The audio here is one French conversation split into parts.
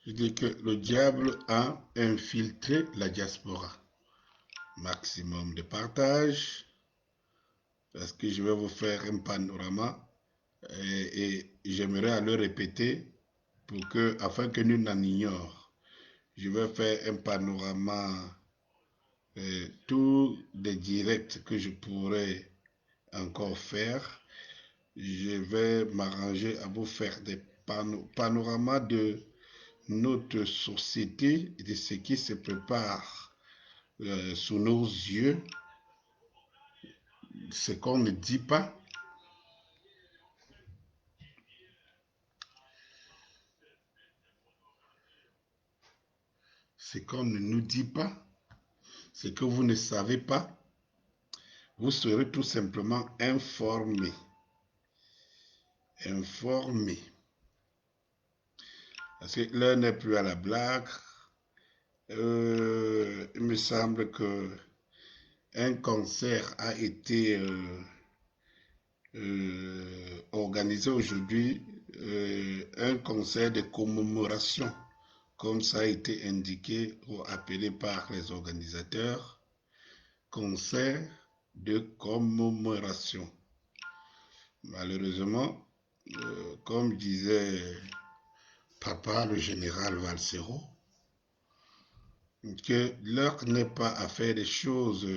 Je dis que le diable a infiltré la diaspora. Maximum de partage, parce que je vais vous faire un panorama et j'aimerais le répéter afin que nul n'en ignore. Je vais faire un panorama, tous les directs que je pourrais encore faire. Je vais m'arranger à vous faire des panoramas de notre société et de ce qui se prépare sous nos yeux, ce qu'on ne dit pas, ce qu'on ne nous dit pas, ce que vous ne savez pas. Vous serez tout simplement informé. Informé. Parce que l'heure n'est plus à la blague. Il me semble que un concert a été organisé aujourd'hui, un concert de commémoration, comme ça a été indiqué ou appelé par les organisateurs, concert de commémoration. Malheureusement, comme disait papa le général Valsero, que l'heure n'est pas à faire des choses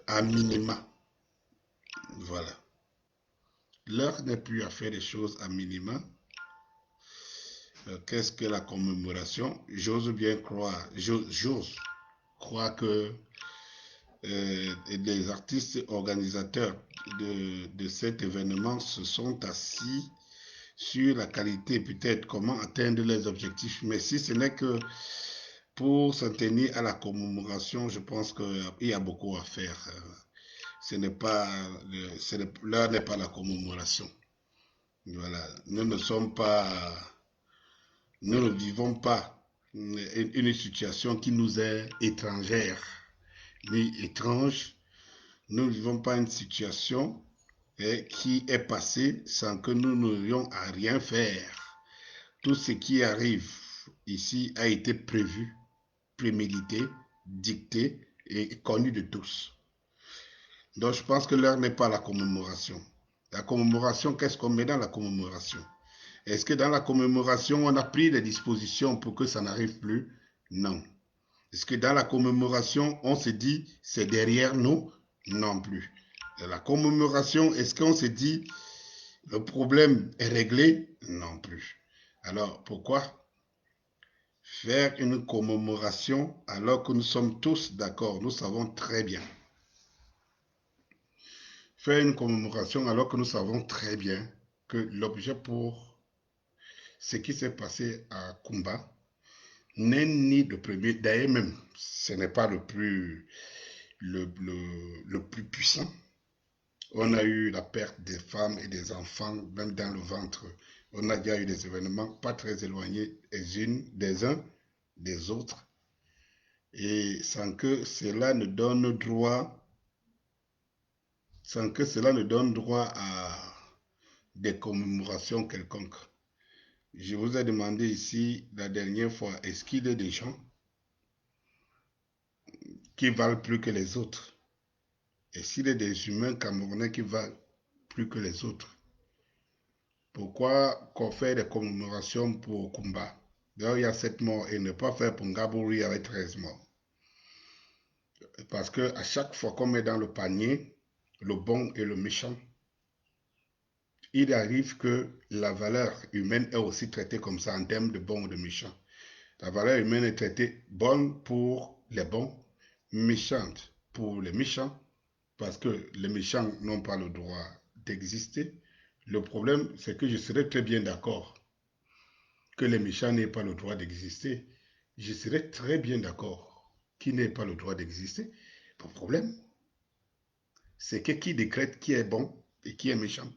à minima. Voilà. L'heure n'est plus à faire des choses à minima. Qu'est-ce que la commémoration? J'ose bien croire, j'ose croire que les artistes organisateurs de cet événement se sont assis sur la qualité, peut-être comment atteindre les objectifs. Mais si ce n'est que pour s'en tenir à la commémoration, je pense qu'il y a beaucoup à faire. Ce n'est pas, l'heure n'est pas la commémoration. Voilà, nous ne sommes pas, nous ne vivons pas une situation qui nous est étrangère ni étrange. Nous ne vivons pas une situation qui est passée sans que nous n'aurions à rien faire. Tout ce qui arrive ici a été prévu, prémédité, dicté et connu de tous. Donc je pense que l'heure n'est pas la commémoration. La commémoration, qu'est-ce qu'on met dans la commémoration? Est-ce que dans la commémoration, on a pris des dispositions pour que ça n'arrive plus? Non. Est-ce que dans la commémoration, on se dit c'est derrière nous? Non plus. Dans la commémoration, est-ce qu'on se dit le problème est réglé? Non plus. Alors pourquoi faire une commémoration alors que nous sommes tous d'accord? Nous savons très bien. Faire une commémoration alors que nous savons très bien que l'objet pour ce qui s'est passé à Kumba n'est ni le premier, d'ailleurs même, ce n'est pas le plus puissant. On a eu la perte des femmes et des enfants, même dans le ventre. On a déjà eu des événements pas très éloignés des uns des autres. Et sans que cela ne donne droit à des commémorations quelconques. Je vous ai demandé ici la dernière fois, est-ce qu'il y a des gens qui valent plus que les autres? Est-ce qu'il y a des humains camerounais qui valent plus que les autres? Pourquoi qu'on fait des commémorations pour Kumba? D'ailleurs, il y a 7 morts et ne pas faire pour Ngabouri avec 13 morts. Parce que à chaque fois qu'on met dans le panier le bon et le méchant, il arrive que la valeur humaine est aussi traitée comme ça en termes de bon ou de méchant. La valeur humaine est traitée bonne pour les bons, méchante pour les méchants, parce que les méchants n'ont pas le droit d'exister. Le problème, c'est que je serais très bien d'accord que les méchants n'aient pas le droit d'exister. Je serais très bien d'accord qu'ils n'aient pas le droit d'exister. Le problème, c'est que qui décrète qui est bon et qui est méchant.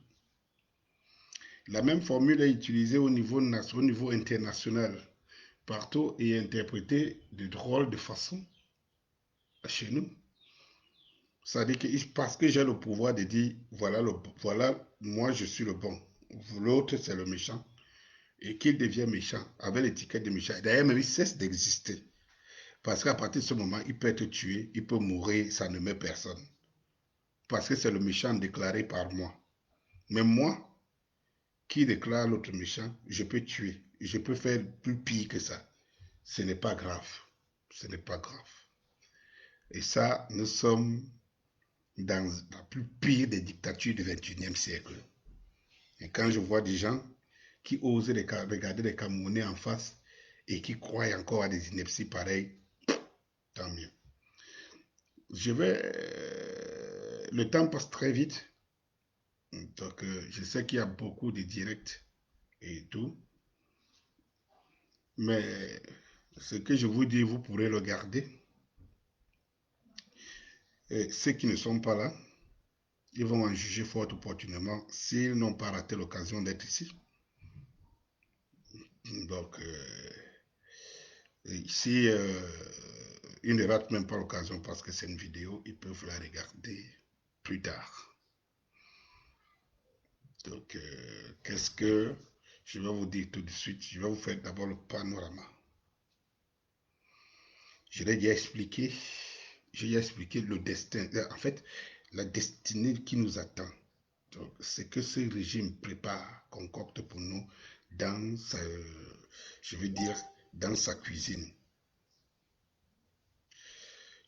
La même formule est utilisée au niveau international, partout et interprétée de drôles de façon chez nous. Ça dit que parce que j'ai le pouvoir de dire voilà, voilà, moi je suis le bon, l'autre c'est le méchant. et qu'il devient méchant, avec l'étiquette de méchant. D'ailleurs, même il cesse d'exister. Parce qu'à partir de ce moment, il peut être tué, il peut mourir, ça ne met personne. Parce que c'est le méchant déclaré par moi. Mais moi, qui déclare l'autre méchant, je peux tuer. Je peux faire plus pire que ça. Ce n'est pas grave. Ce n'est pas grave. Et ça, nous sommes dans la plus pire des dictatures du XXIe siècle. Et quand je vois des gens qui osent regarder les Camerounais en face et qui croient encore à des inepties pareilles, tant mieux. Le temps passe très vite. Donc, je sais qu'il y a beaucoup de directs et tout. Mais ce que je vous dis, vous pourrez le garder. Et ceux qui ne sont pas là, ils vont en juger fort opportunément s'ils n'ont pas raté l'occasion d'être ici. Donc, si ils ne ratent même pas l'occasion parce que c'est une vidéo, ils peuvent la regarder plus tard. Donc, qu'est-ce que je vais vous dire tout de suite? Je vais vous faire d'abord le panorama. Je l'ai déjà expliqué. J'ai déjà expliqué le destin. En fait, la destinée qui nous attend. C'est que ce régime prépare, concocte pour nous dans sa, je veux dire, dans sa cuisine.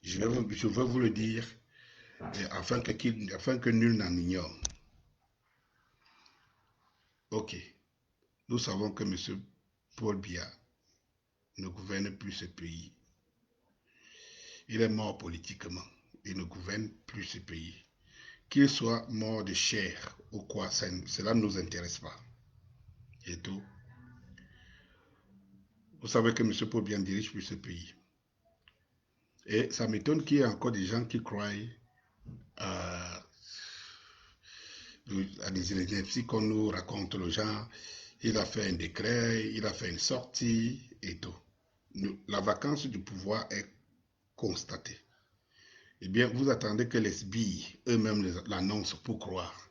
Je vais vous le dire afin que nul n'en ignore. Ok, nous savons que M. Paul Biya ne gouverne plus ce pays. Il est mort politiquement. Il ne gouverne plus ce pays. Qu'il soit mort de chair ou quoi, cela ne nous intéresse pas. Et tout. Vous savez que M. Paul Biya dirige plus ce pays. Et ça m'étonne qu'il y ait encore des gens qui croient à des inepties qu'on nous raconte le genre. Il a fait un décret, il a fait une sortie et tout. La vacance du pouvoir est constatée. Eh bien, vous attendez que les sbires eux-mêmes l'annoncent pour croire.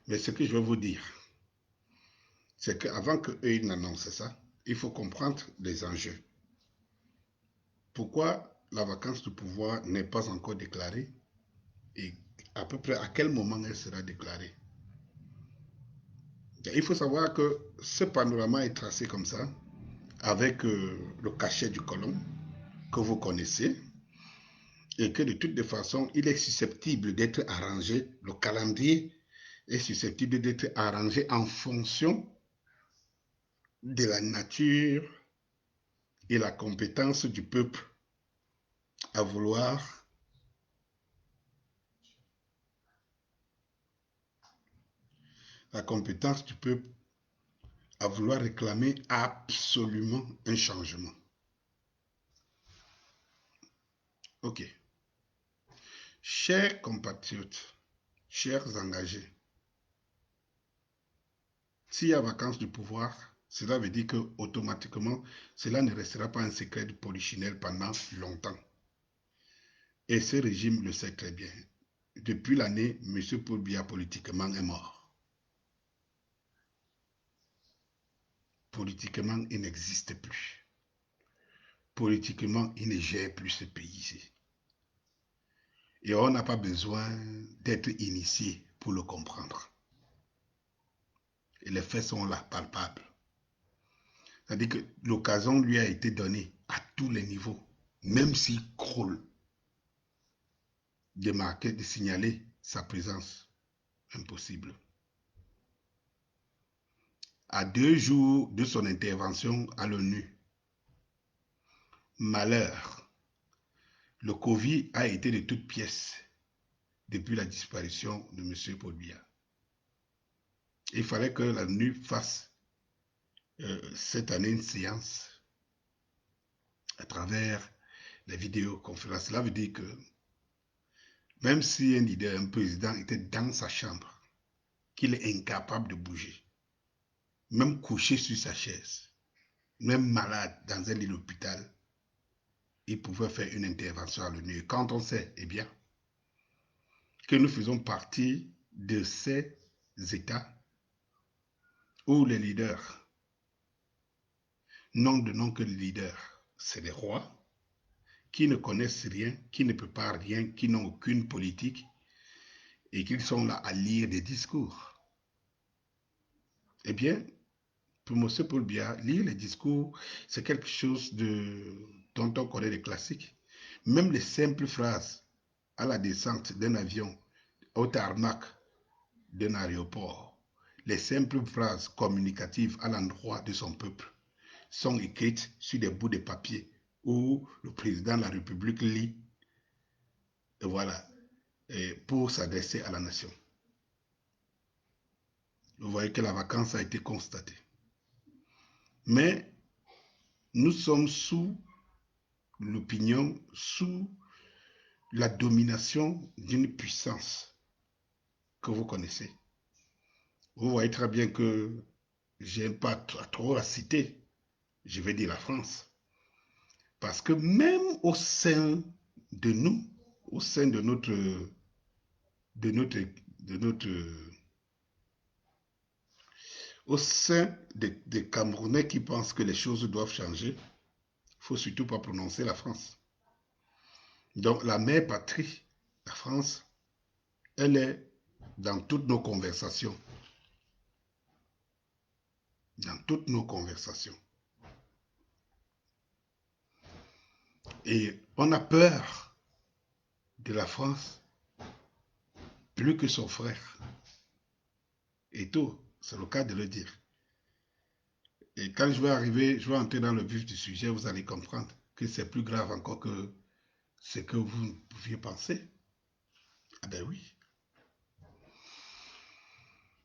Mais ce que je veux vous dire, c'est qu'avant qu'eux ils n'annoncent ça, il faut comprendre les enjeux. Pourquoi la vacance du pouvoir n'est pas encore déclarée et à peu près à quel moment elle sera déclarée? Il faut savoir que ce panorama est tracé comme ça, avec le cachet du colon que vous connaissez, et que de toutes les façons, il est susceptible d'être arrangé, le calendrier est susceptible d'être arrangé en fonction de la nature et la compétence du peuple à vouloir réclamer absolument un changement. Ok. Chers compatriotes, chers engagés, s'il y a vacance du pouvoir, cela veut dire que automatiquement, cela ne restera pas un secret de polichinelle pendant longtemps. Et ce régime le sait très bien. Depuis l'année, M. Paul Biya politiquement est mort. Politiquement, il n'existe plus. Politiquement, il ne gère plus ce pays-ci. Et on n'a pas besoin d'être initié pour le comprendre. Et les faits sont là, palpables. C'est-à-dire que l'occasion lui a été donnée à tous les niveaux, même s'il croule, de marquer, de signaler sa présence. Impossible. À 2 jours de son intervention à l'ONU, malheur, le Covid a été de toutes pièces depuis la disparition de M. Paul Biya. Il fallait que l'ONU fasse cette année une séance à travers les vidéoconférences. Cela veut dire que même si un leader, un président était dans sa chambre, qu'il est incapable de bouger, même couché sur sa chaise, même malade dans un lit d'hôpital, il pouvait faire une intervention à l'ONU. Et quand on sait, eh bien, que nous faisons partie de ces États où les leaders n'ont que le leader. C'est les rois qui ne connaissent rien, qui ne préparent rien, qui n'ont aucune politique et qui sont là à lire des discours. Eh bien, pour M. Paul Biya, lire les discours, c'est quelque chose dont on connaît les classiques. Même les simples phrases à la descente d'un avion, au tarmac d'un aéroport, les simples phrases communicatives à l'endroit de son peuple sont écrites sur des bouts de papier où le président de la République lit, et voilà, et pour s'adresser à la nation. Vous voyez que la vacance a été constatée. Mais nous sommes sous l'opinion, sous la domination d'une puissance que vous connaissez. Vous voyez très bien que je n'aime pas trop la citer, je vais dire la France. Parce que même au sein de nous, au sein de notre, au sein des Camerounais qui pensent que les choses doivent changer, il ne faut surtout pas prononcer la France. Donc la mère patrie, la France, elle est dans toutes nos conversations. Dans toutes nos conversations. Et on a peur de la France plus que son frère. Et tout, c'est le cas de le dire. Et quand je vais entrer dans le vif du sujet, vous allez comprendre que c'est plus grave encore que ce que vous pouviez penser. Ah ben oui.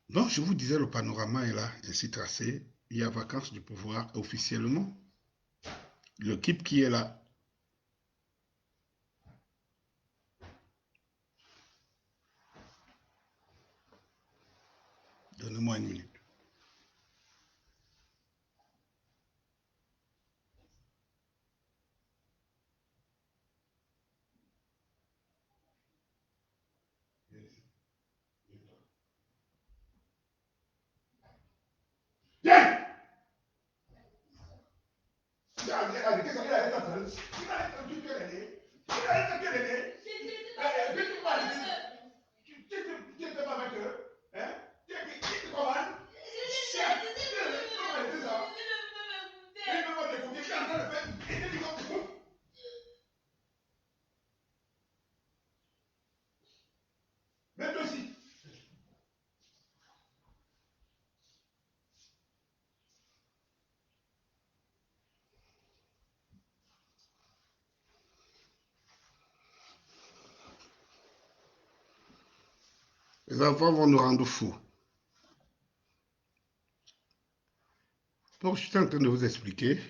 Donc, je vous disais, le panorama est là, ainsi tracé. Il y a vacance du pouvoir officiellement. L'équipe qui est là, donnez-moi une minute. Viens! Les enfants vont nous rendre fous. Donc, je suis en train de vous expliquer.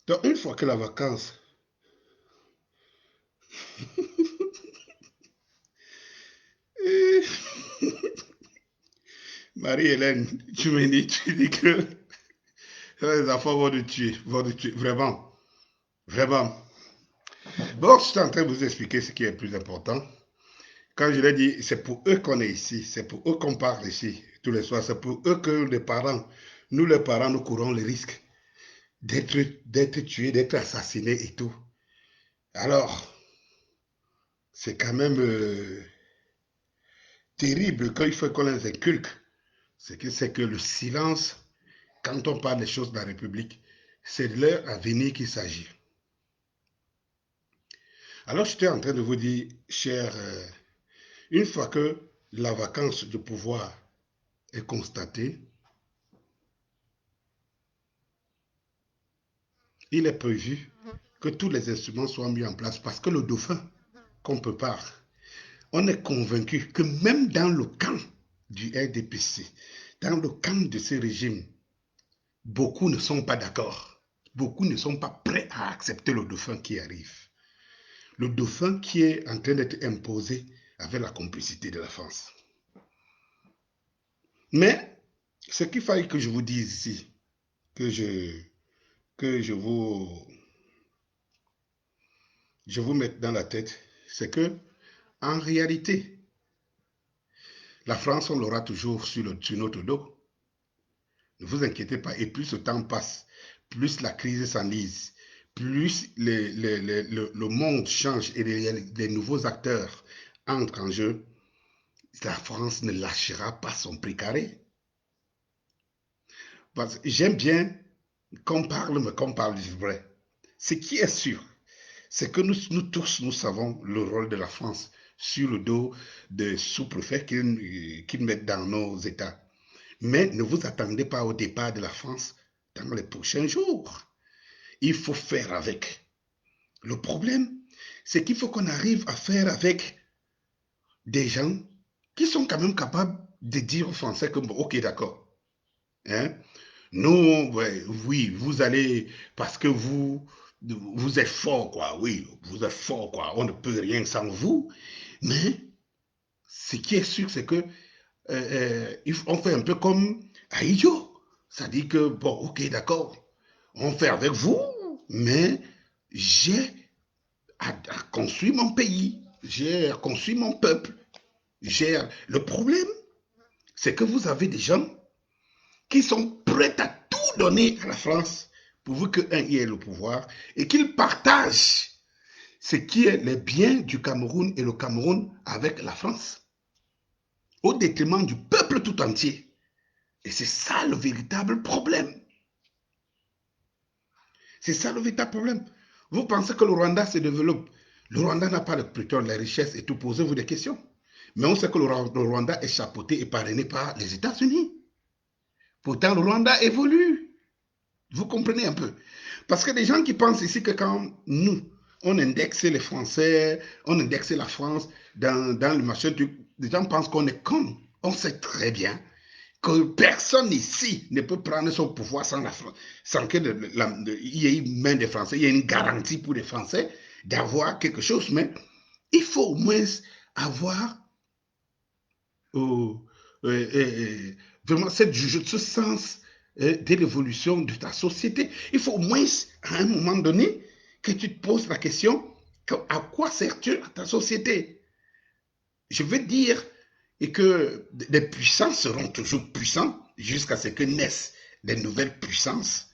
Donc, une fois que la vacance Marie-Hélène, tu dis que les enfants vont nous tuer, vraiment, vraiment. Bon, je suis en train de vous expliquer ce qui est le plus important. Quand je l'ai dit, c'est pour eux qu'on est ici, c'est pour eux qu'on parle ici tous les soirs, c'est pour eux que les parents, nous courons le risque d'être tués, d'être assassinés et tout. Alors, c'est quand même terrible quand il faut qu'on les inculque. C'est que le silence, quand on parle des choses de la République, c'est de leur avenir qu'il s'agit. Alors, j'étais en train de vous dire, cher, une fois que la vacance de pouvoir est constatée, il est prévu que tous les instruments soient mis en place parce que le dauphin qu'on prépare, on est convaincu que même dans le camp du RDPC, dans le camp de ce régime, beaucoup ne sont pas d'accord. Beaucoup ne sont pas prêts à accepter le dauphin qui arrive. Le dauphin qui est en train d'être imposé avec la complicité de la France. Mais ce qu'il fallait que je vous dise ici, que je vous mette dans la tête, c'est que En réalité, la France, on l'aura toujours sur notre dos. Ne vous inquiétez pas. Et plus le temps passe, plus la crise s'enlise, plus le monde change et les nouveaux acteurs entrent en jeu, la France ne lâchera pas son précaré. J'aime bien qu'on parle, mais qu'on parle du vrai. Ce qui est sûr, c'est que nous tous, nous savons le rôle de la France sur le dos des sous-préfets qu'ils mettent dans nos États. Mais ne vous attendez pas au départ de la France dans les prochains jours. Il faut faire avec. Le problème, c'est qu'il faut qu'on arrive à faire avec des gens qui sont quand même capables de dire aux Français que, bon, ok, d'accord. Hein? Nous, ouais, oui, vous allez, parce que vous êtes fort, quoi. Oui, vous êtes fort, quoi. On ne peut rien sans vous. Mais ce qui est sûr, c'est que on fait un peu comme à idiot. Ça dit que, bon, ok, d'accord, on fait avec vous, mais j'ai à construire mon pays, j'ai construit mon peuple. Le problème, c'est que vous avez des gens qui sont prêts à tout donner à la France pourvu qu'un y ait le pouvoir et qu'ils partagent ce qui est les biens du Cameroun et le Cameroun avec la France, au détriment du peuple tout entier. Et c'est ça le véritable problème. C'est ça le véritable problème. Vous pensez que le Rwanda se développe. Le Rwanda n'a pas de pétrole, la richesse et tout. Posez-vous des questions. Mais on sait que le Rwanda est chapeauté et parrainé par les États-Unis. Pourtant, le Rwanda évolue. Vous comprenez un peu? Parce que des gens qui pensent ici que quand nous, on indexe les Français, on indexe la France dans le machin, les gens pensent qu'on est con. On sait très bien que personne ici ne peut prendre son pouvoir sans la France, sans qu'il y ait une main des Français, il y ait une garantie pour les Français d'avoir quelque chose. Mais il faut au moins avoir euh, vraiment ce sens de l'évolution de ta société. Il faut au moins, à un moment donné, que tu te poses la question, à quoi sers-tu à ta société? Je veux dire et que les puissants seront toujours puissants jusqu'à ce que naissent des nouvelles puissances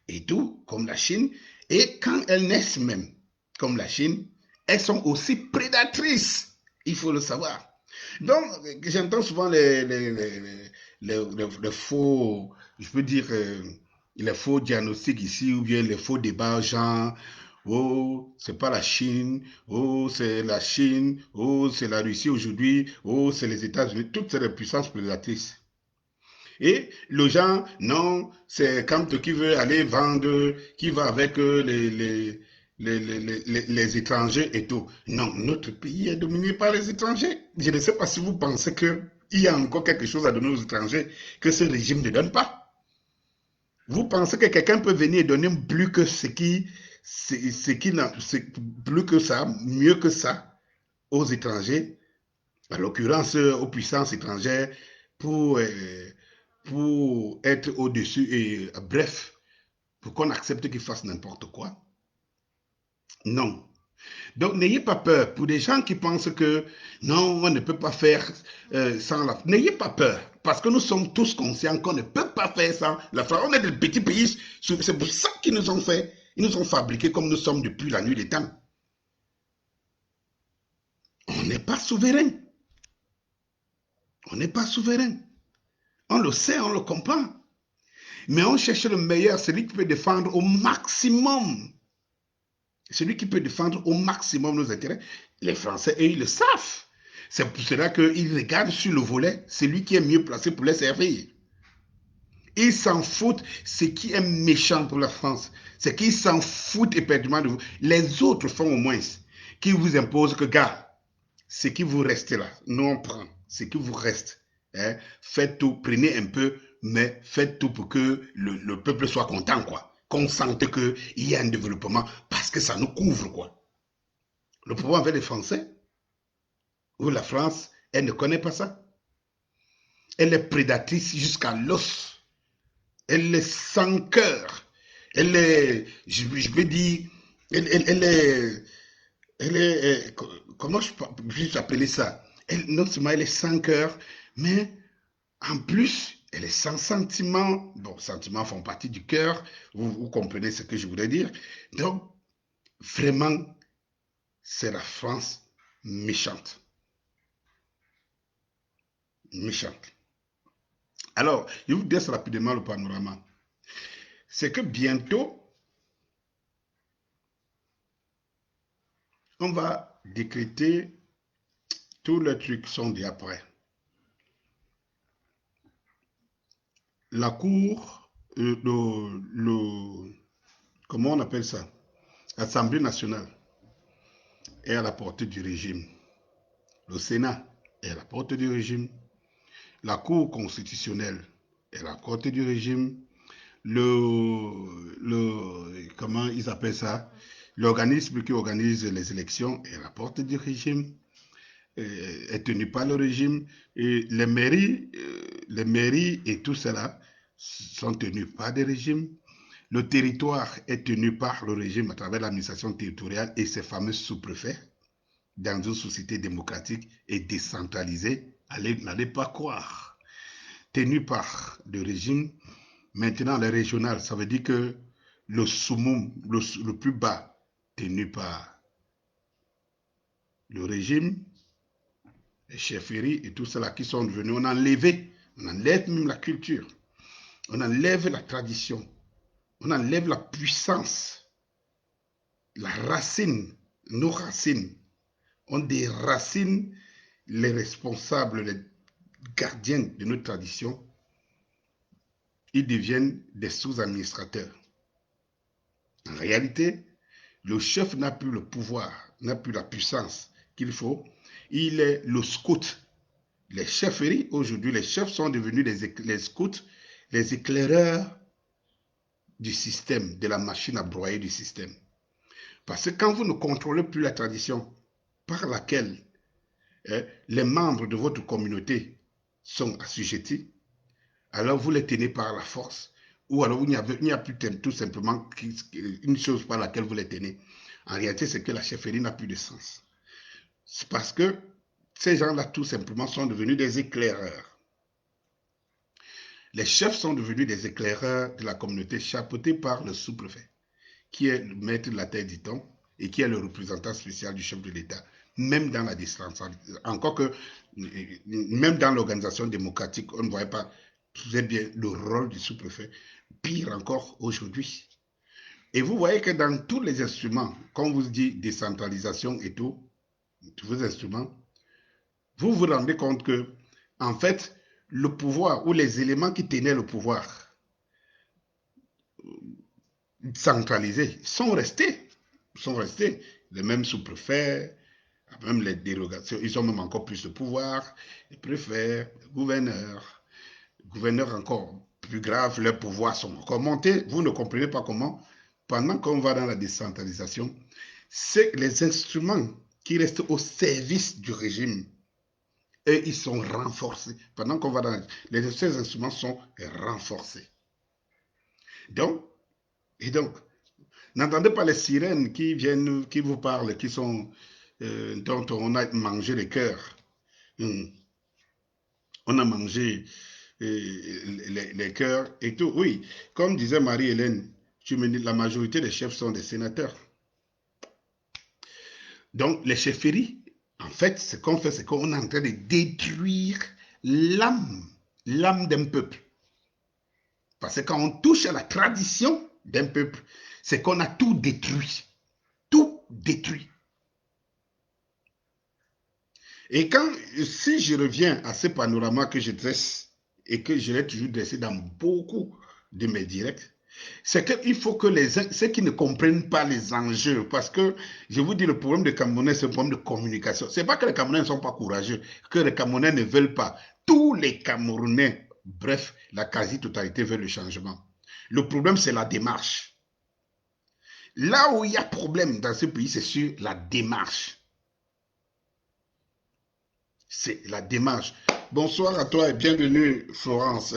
et tout, comme la Chine. Et quand elles naissent même, comme la Chine, elles sont aussi prédatrices. Il faut le savoir. Donc, j'entends souvent les faux, je peux dire, les faux diagnostics ici, ou bien les faux débats, genre, oh, c'est pas la Chine, oh, c'est la Chine, oh, c'est la Russie aujourd'hui, oh, c'est les États-Unis, toutes ces puissances prédatrices. Et le genre, non, c'est Kant qui veut aller vendre, qui va avec les étrangers et tout. Non, notre pays est dominé par les étrangers. Je ne sais pas si vous pensez qu'il y a encore quelque chose à donner aux étrangers que ce régime ne donne pas. Vous pensez que quelqu'un peut venir et donner plus que plus que ça, mieux que ça aux étrangers, en l'occurrence aux puissances étrangères, pour, euh, pour être au-dessus et bref, pour qu'on accepte qu'ils fassent n'importe quoi? Non. Donc n'ayez pas peur. Pour des gens qui pensent que non, on ne peut pas faire sans la France, n'ayez pas peur. Parce que nous sommes tous conscients qu'on ne peut pas faire sans la France. On est des petits pays. C'est pour ça qu'ils nous ont fait. Ils nous ont fabriqués comme nous sommes depuis la nuit des temps. On n'est pas souverain. On n'est pas souverain. On le sait, on le comprend. Mais on cherche le meilleur, celui qui peut défendre au maximum. Celui qui peut défendre au maximum nos intérêts. Les Français, eux, ils le savent. C'est pour cela qu'ils regardent sur le volet celui qui est mieux placé pour les servir. Ils s'en foutent ce qui est méchant pour la France. C'est qu'ils s'en foutent éperdument de vous. Les autres font au moins qui vous imposent que, gars, ce qui vous reste là, nous on prend. Ce qui vous reste, hein, faites tout, prenez un peu, mais faites tout pour que le peuple soit content, quoi. Qu'on sente qu'il y a un développement parce que ça nous couvre, quoi. Le problème avec les Français, ou la France, elle ne connaît pas ça. Elle est prédatrice jusqu'à l'os. Elle est sans cœur. Elle est, je veux dire, elle est, Elle est, comment puis appeler ça? Non seulement elle est sans cœur, mais en plus, elle est sans sentiment. Bon, sentiments font partie du cœur. Vous comprenez ce que je voudrais dire. Donc, vraiment, c'est la France méchante. Méchante. Alors, je vous dis rapidement le panorama. C'est que bientôt, on va décréter tous les trucs sont déjà prêts. La Cour, comment on appelle ça? L'Assemblée nationale est à la portée du régime. Le Sénat est à la portée du régime. La Cour constitutionnelle est à la portée du régime. Comment ils appellent ça? L'organisme qui organise les élections est à la portée du régime, est tenu par le régime. Et les mairies et tout cela sont tenus par des régimes. Le territoire est tenu par le régime à travers l'administration territoriale et ses fameux sous-préfets dans une société démocratique et décentralisée. N'allez pas croire. Tenu par le régime. Maintenant, le régional, ça veut dire que le summum, le plus bas, tenu par le régime, les chefferies et tout cela qui sont devenus, on enlève même la culture, on enlève la tradition, on enlève la puissance, la racine, nos racines. On déracine les responsables, les gardiens de notre tradition. Ils deviennent des sous-administrateurs. En réalité, le chef n'a plus le pouvoir, n'a plus la puissance qu'il faut. Il est le scout. Les chefferies, aujourd'hui, les chefs sont devenus les scouts, les éclaireurs du système, de la machine à broyer du système. Parce que quand vous ne contrôlez plus la tradition par laquelle les membres de votre communauté sont assujettis, alors vous les tenez par la force. Ou alors il n'y a plus tout simplement une chose par laquelle vous les tenez. En réalité, c'est que la chefferie n'a plus de sens. C'est parce que ces gens-là, tout simplement, sont devenus des éclaireurs. Les chefs sont devenus des éclaireurs de la communauté, chapeautés par le sous-préfet, qui est le maître de la terre, dit-on, et qui est le représentant spécial du chef de l'État, même dans la décentralisation. Encore que, même dans l'organisation démocratique, on ne voyait pas très bien le rôle du sous-préfet. Pire encore aujourd'hui. Et vous voyez que dans tous les instruments, quand vous dit décentralisation et tout, tous vos instruments, vous vous rendez compte que, en fait, le pouvoir ou les éléments qui tenaient le pouvoir centralisé sont restés. Sont restés. Les mêmes sous-préfets, même les dérogations, ils ont même encore plus de pouvoir. Les préfets, les gouverneurs encore plus graves, leurs pouvoirs sont encore montés. Vous ne comprenez pas comment, pendant qu'on va dans la décentralisation, c'est les instruments qui restent au service du régime et ils sont renforcés. Pendant qu'on va dans ces instruments sont renforcés. Donc, n'entendez pas les sirènes qui viennent, qui vous parlent, qui sont, dont on a mangé les cœurs. On a mangé les cœurs et tout. Oui, comme disait Marie-Hélène, la majorité des chefs sont des sénateurs. Donc, les chefferies, en fait, ce qu'on fait, c'est qu'on est en train de détruire l'âme d'un peuple. Parce que quand on touche à la tradition d'un peuple, c'est qu'on a tout détruit. Tout détruit. Et si je reviens à ce panorama que je dresse, et que je l'ai toujours dressé dans beaucoup de mes directs, c'est qu'il faut que ceux qui ne comprennent pas les enjeux, parce que je vous dis, le problème des Camerounais, c'est un problème de communication. Ce n'est pas que les Camerounais ne sont pas courageux, que les Camerounais ne veulent pas. Tous les Camerounais, bref, la quasi-totalité veut le changement. Le problème, c'est la démarche. Là où il y a problème dans ce pays, c'est sur la démarche. C'est la démarche. Bonsoir à toi et bienvenue, Florence.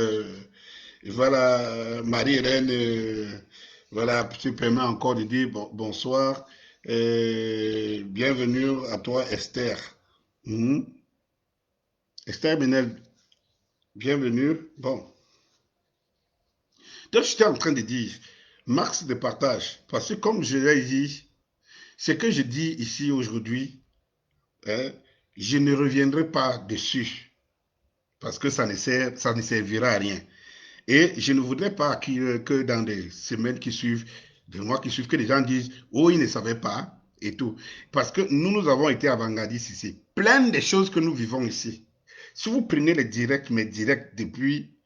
Voilà, Marie-Hélène, voilà, tu permets encore de dire bonsoir. Bienvenue à toi, Esther. Mhm. Esther Benel, bienvenue. Bon, donc j'étais en train de dire, max de partage, parce que comme je l'ai dit, ce que je dis ici aujourd'hui, hein, je ne reviendrai pas dessus, parce que ça ne servira à rien. Et je ne voudrais pas que dans des semaines qui suivent, des mois qui suivent, que les gens disent, oh, ils ne savaient pas, et tout. Parce que nous avons été avant-gardistes ici. Plein de choses que nous vivons ici. Si vous prenez les directs, mes directs depuis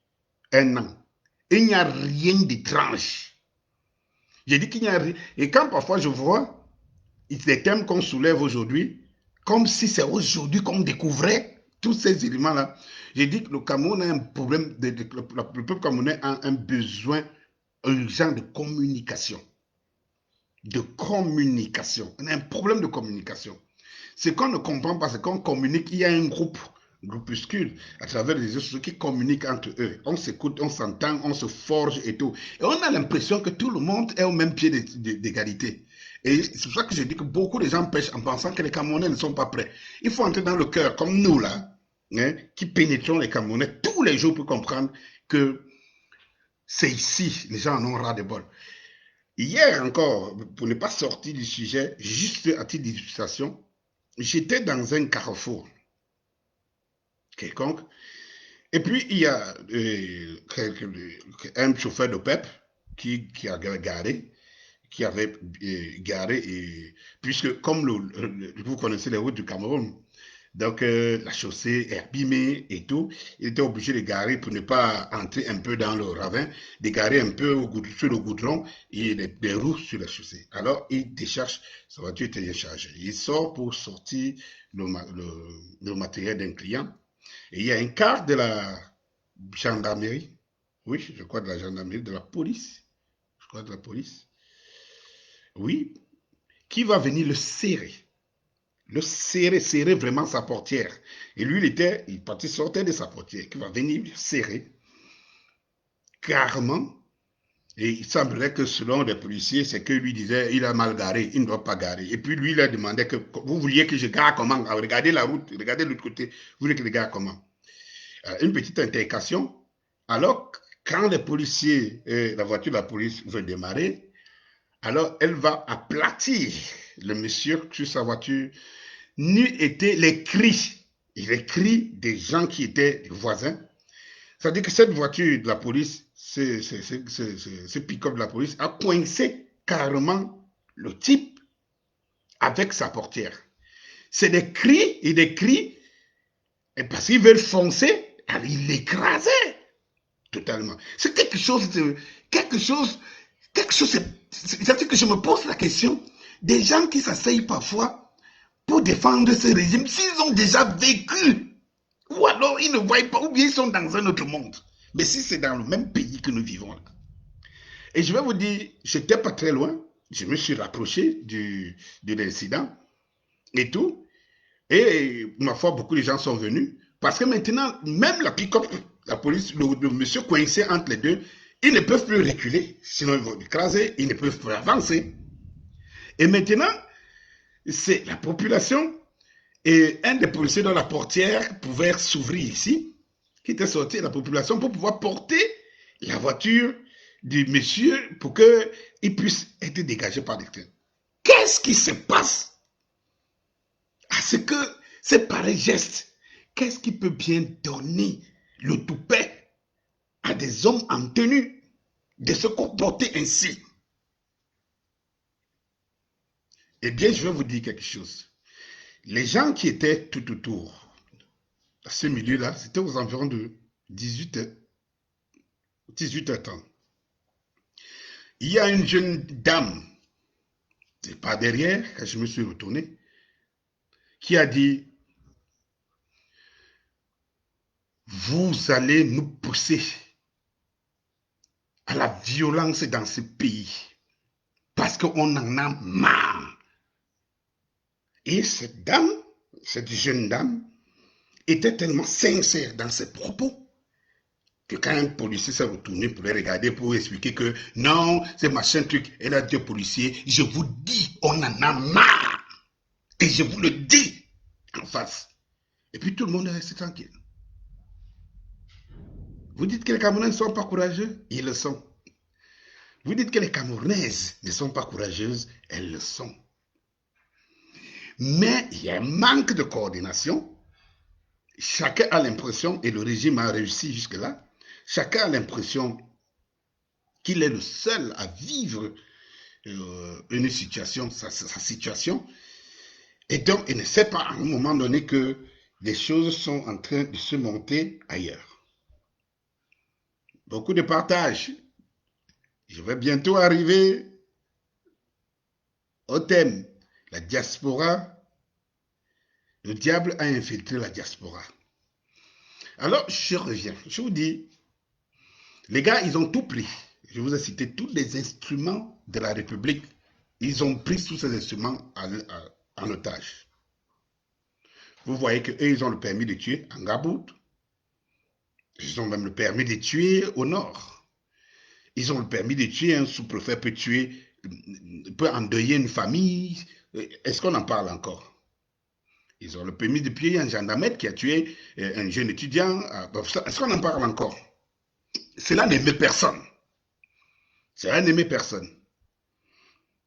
un an, il n'y a rien d'étrange. J'ai dit qu'il n'y a rien. Et quand parfois je vois les thèmes qu'on soulève aujourd'hui, comme si c'est aujourd'hui qu'on découvrait tous ces éléments-là, j'ai dit que le Cameroun a un problème, le peuple camerounais a un besoin urgent de communication. De communication. On a un problème de communication. Ce qu'on ne comprend pas, c'est qu'on communique, il y a un groupuscule, à travers les réseaux sociaux qui communiquent entre eux. On s'écoute, on s'entend, on se forge et tout. Et on a l'impression que tout le monde est au même pied d'égalité. Et c'est pour ça que je dis que beaucoup de gens pêchent en pensant que les Camerounais ne sont pas prêts. Il faut entrer dans le cœur, comme nous là, hein, qui pénétrons les Camerounais tous les jours pour comprendre que c'est ici, les gens en ont ras de bol. Hier encore, pour ne pas sortir du sujet, juste à titre d'illustration, j'étais dans un carrefour quelconque, et puis il y a un chauffeur de PEP qui avait garé, et puisque comme vous connaissez les routes du Cameroun, donc la chaussée est abîmée et tout, il était obligé de garer pour ne pas entrer un peu dans le ravin, de garer un peu sur le goudron et des roues sur la chaussée. Alors il décharge, sa voiture était bien chargée. Il sort pour sortir le matériel d'un client. Et il y a un quart de la gendarmerie, oui, je crois de la gendarmerie, de la police, je crois de la police, oui, qui va venir le serrer, serrer vraiment sa portière. Et lui, il sortait de sa portière, qui va venir le serrer, carrément. Et il semblerait que selon les policiers, c'est que lui disait, il a mal garé, il ne doit pas garer. Et puis lui, il a demandé que, vous vouliez que je gare comment? Regardez la route, regardez l'autre côté, vous voulez que je gare comment? Une petite intercation. Alors, quand les policiers, la voiture de la police veut démarrer, alors elle va aplatir le monsieur sur sa voiture. N'eût été les cris des gens qui étaient des voisins. C'est-à-dire que cette voiture de la police, ce pick-up de la police, a coincé carrément le type avec sa portière. C'est des cris et des cris, et parce qu'ils veulent foncer, alors ils l'écrasaient totalement. C'est quelque chose, c'est-à-dire que je me pose la question des gens qui s'asseyent parfois pour défendre ce régime, s'ils ont déjà vécu, ou alors ils ne voient pas, ou bien ils sont dans un autre monde. Mais si c'est dans le même pays que nous vivons là. Et je vais vous dire, j'étais pas très loin, je me suis rapproché de l'incident et tout, et ma foi, beaucoup de gens sont venus, parce que maintenant, même la pick-up, la police, le monsieur coincé entre les deux, ils ne peuvent plus reculer, sinon ils vont écraser, ils ne peuvent plus avancer. Et maintenant, c'est la population, et un des policiers dans la portière pouvait s'ouvrir ici, qui était sorti de la population pour pouvoir porter la voiture du monsieur pour qu'il puisse être dégagé par les trains. Qu'est-ce qui se passe à ce que ces pareils gestes, qu'est-ce qui peut bien donner le toupet à des hommes en tenue de se comporter ainsi? Eh bien, je vais vous dire quelque chose. Les gens qui étaient tout autour, à ce milieu-là, c'était aux environs de 18h30. Il y a une jeune dame, c'est pas derrière, quand je me suis retourné, qui a dit, vous allez nous pousser à la violence dans ce pays, parce qu'on en a marre. Et cette jeune dame, était tellement sincère dans ses propos Que quand un policier s'est retourné pour les regarder, pour expliquer que non, c'est machin truc, elle a dit au policier, je vous dis, on en a marre. Et je vous le dis en face. Et puis tout le monde est resté tranquille. Vous dites que les Camerounais ne sont pas courageux? Ils le sont. Vous dites que les Camerounaises ne sont pas courageuses? Elles le sont. Mais il y a un manque de coordination. Chacun a l'impression, et le régime a réussi jusque-là, chacun a l'impression qu'il est le seul à vivre une situation, sa situation, et donc il ne sait pas à un moment donné que les choses sont en train de se monter ailleurs. Beaucoup de partage. Je vais bientôt arriver au thème. La diaspora, le diable a infiltré la diaspora. Alors, je reviens. Je vous dis, les gars, ils ont tout pris. Je vous ai cité tous les instruments de la République. Ils ont pris tous ces instruments en otage. Vous voyez qu'eux, ils ont le permis de tuer en Gabout. Ils ont même le permis de tuer au nord. Ils ont le permis de tuer, un sous-préfet peut tuer, peut endeuiller une famille. Est-ce qu'on en parle encore? Ils ont le permis de tuer un gendarme qui a tué un jeune étudiant. Est-ce qu'on en parle encore? Cela n'aimait personne. Cela n'aimait personne.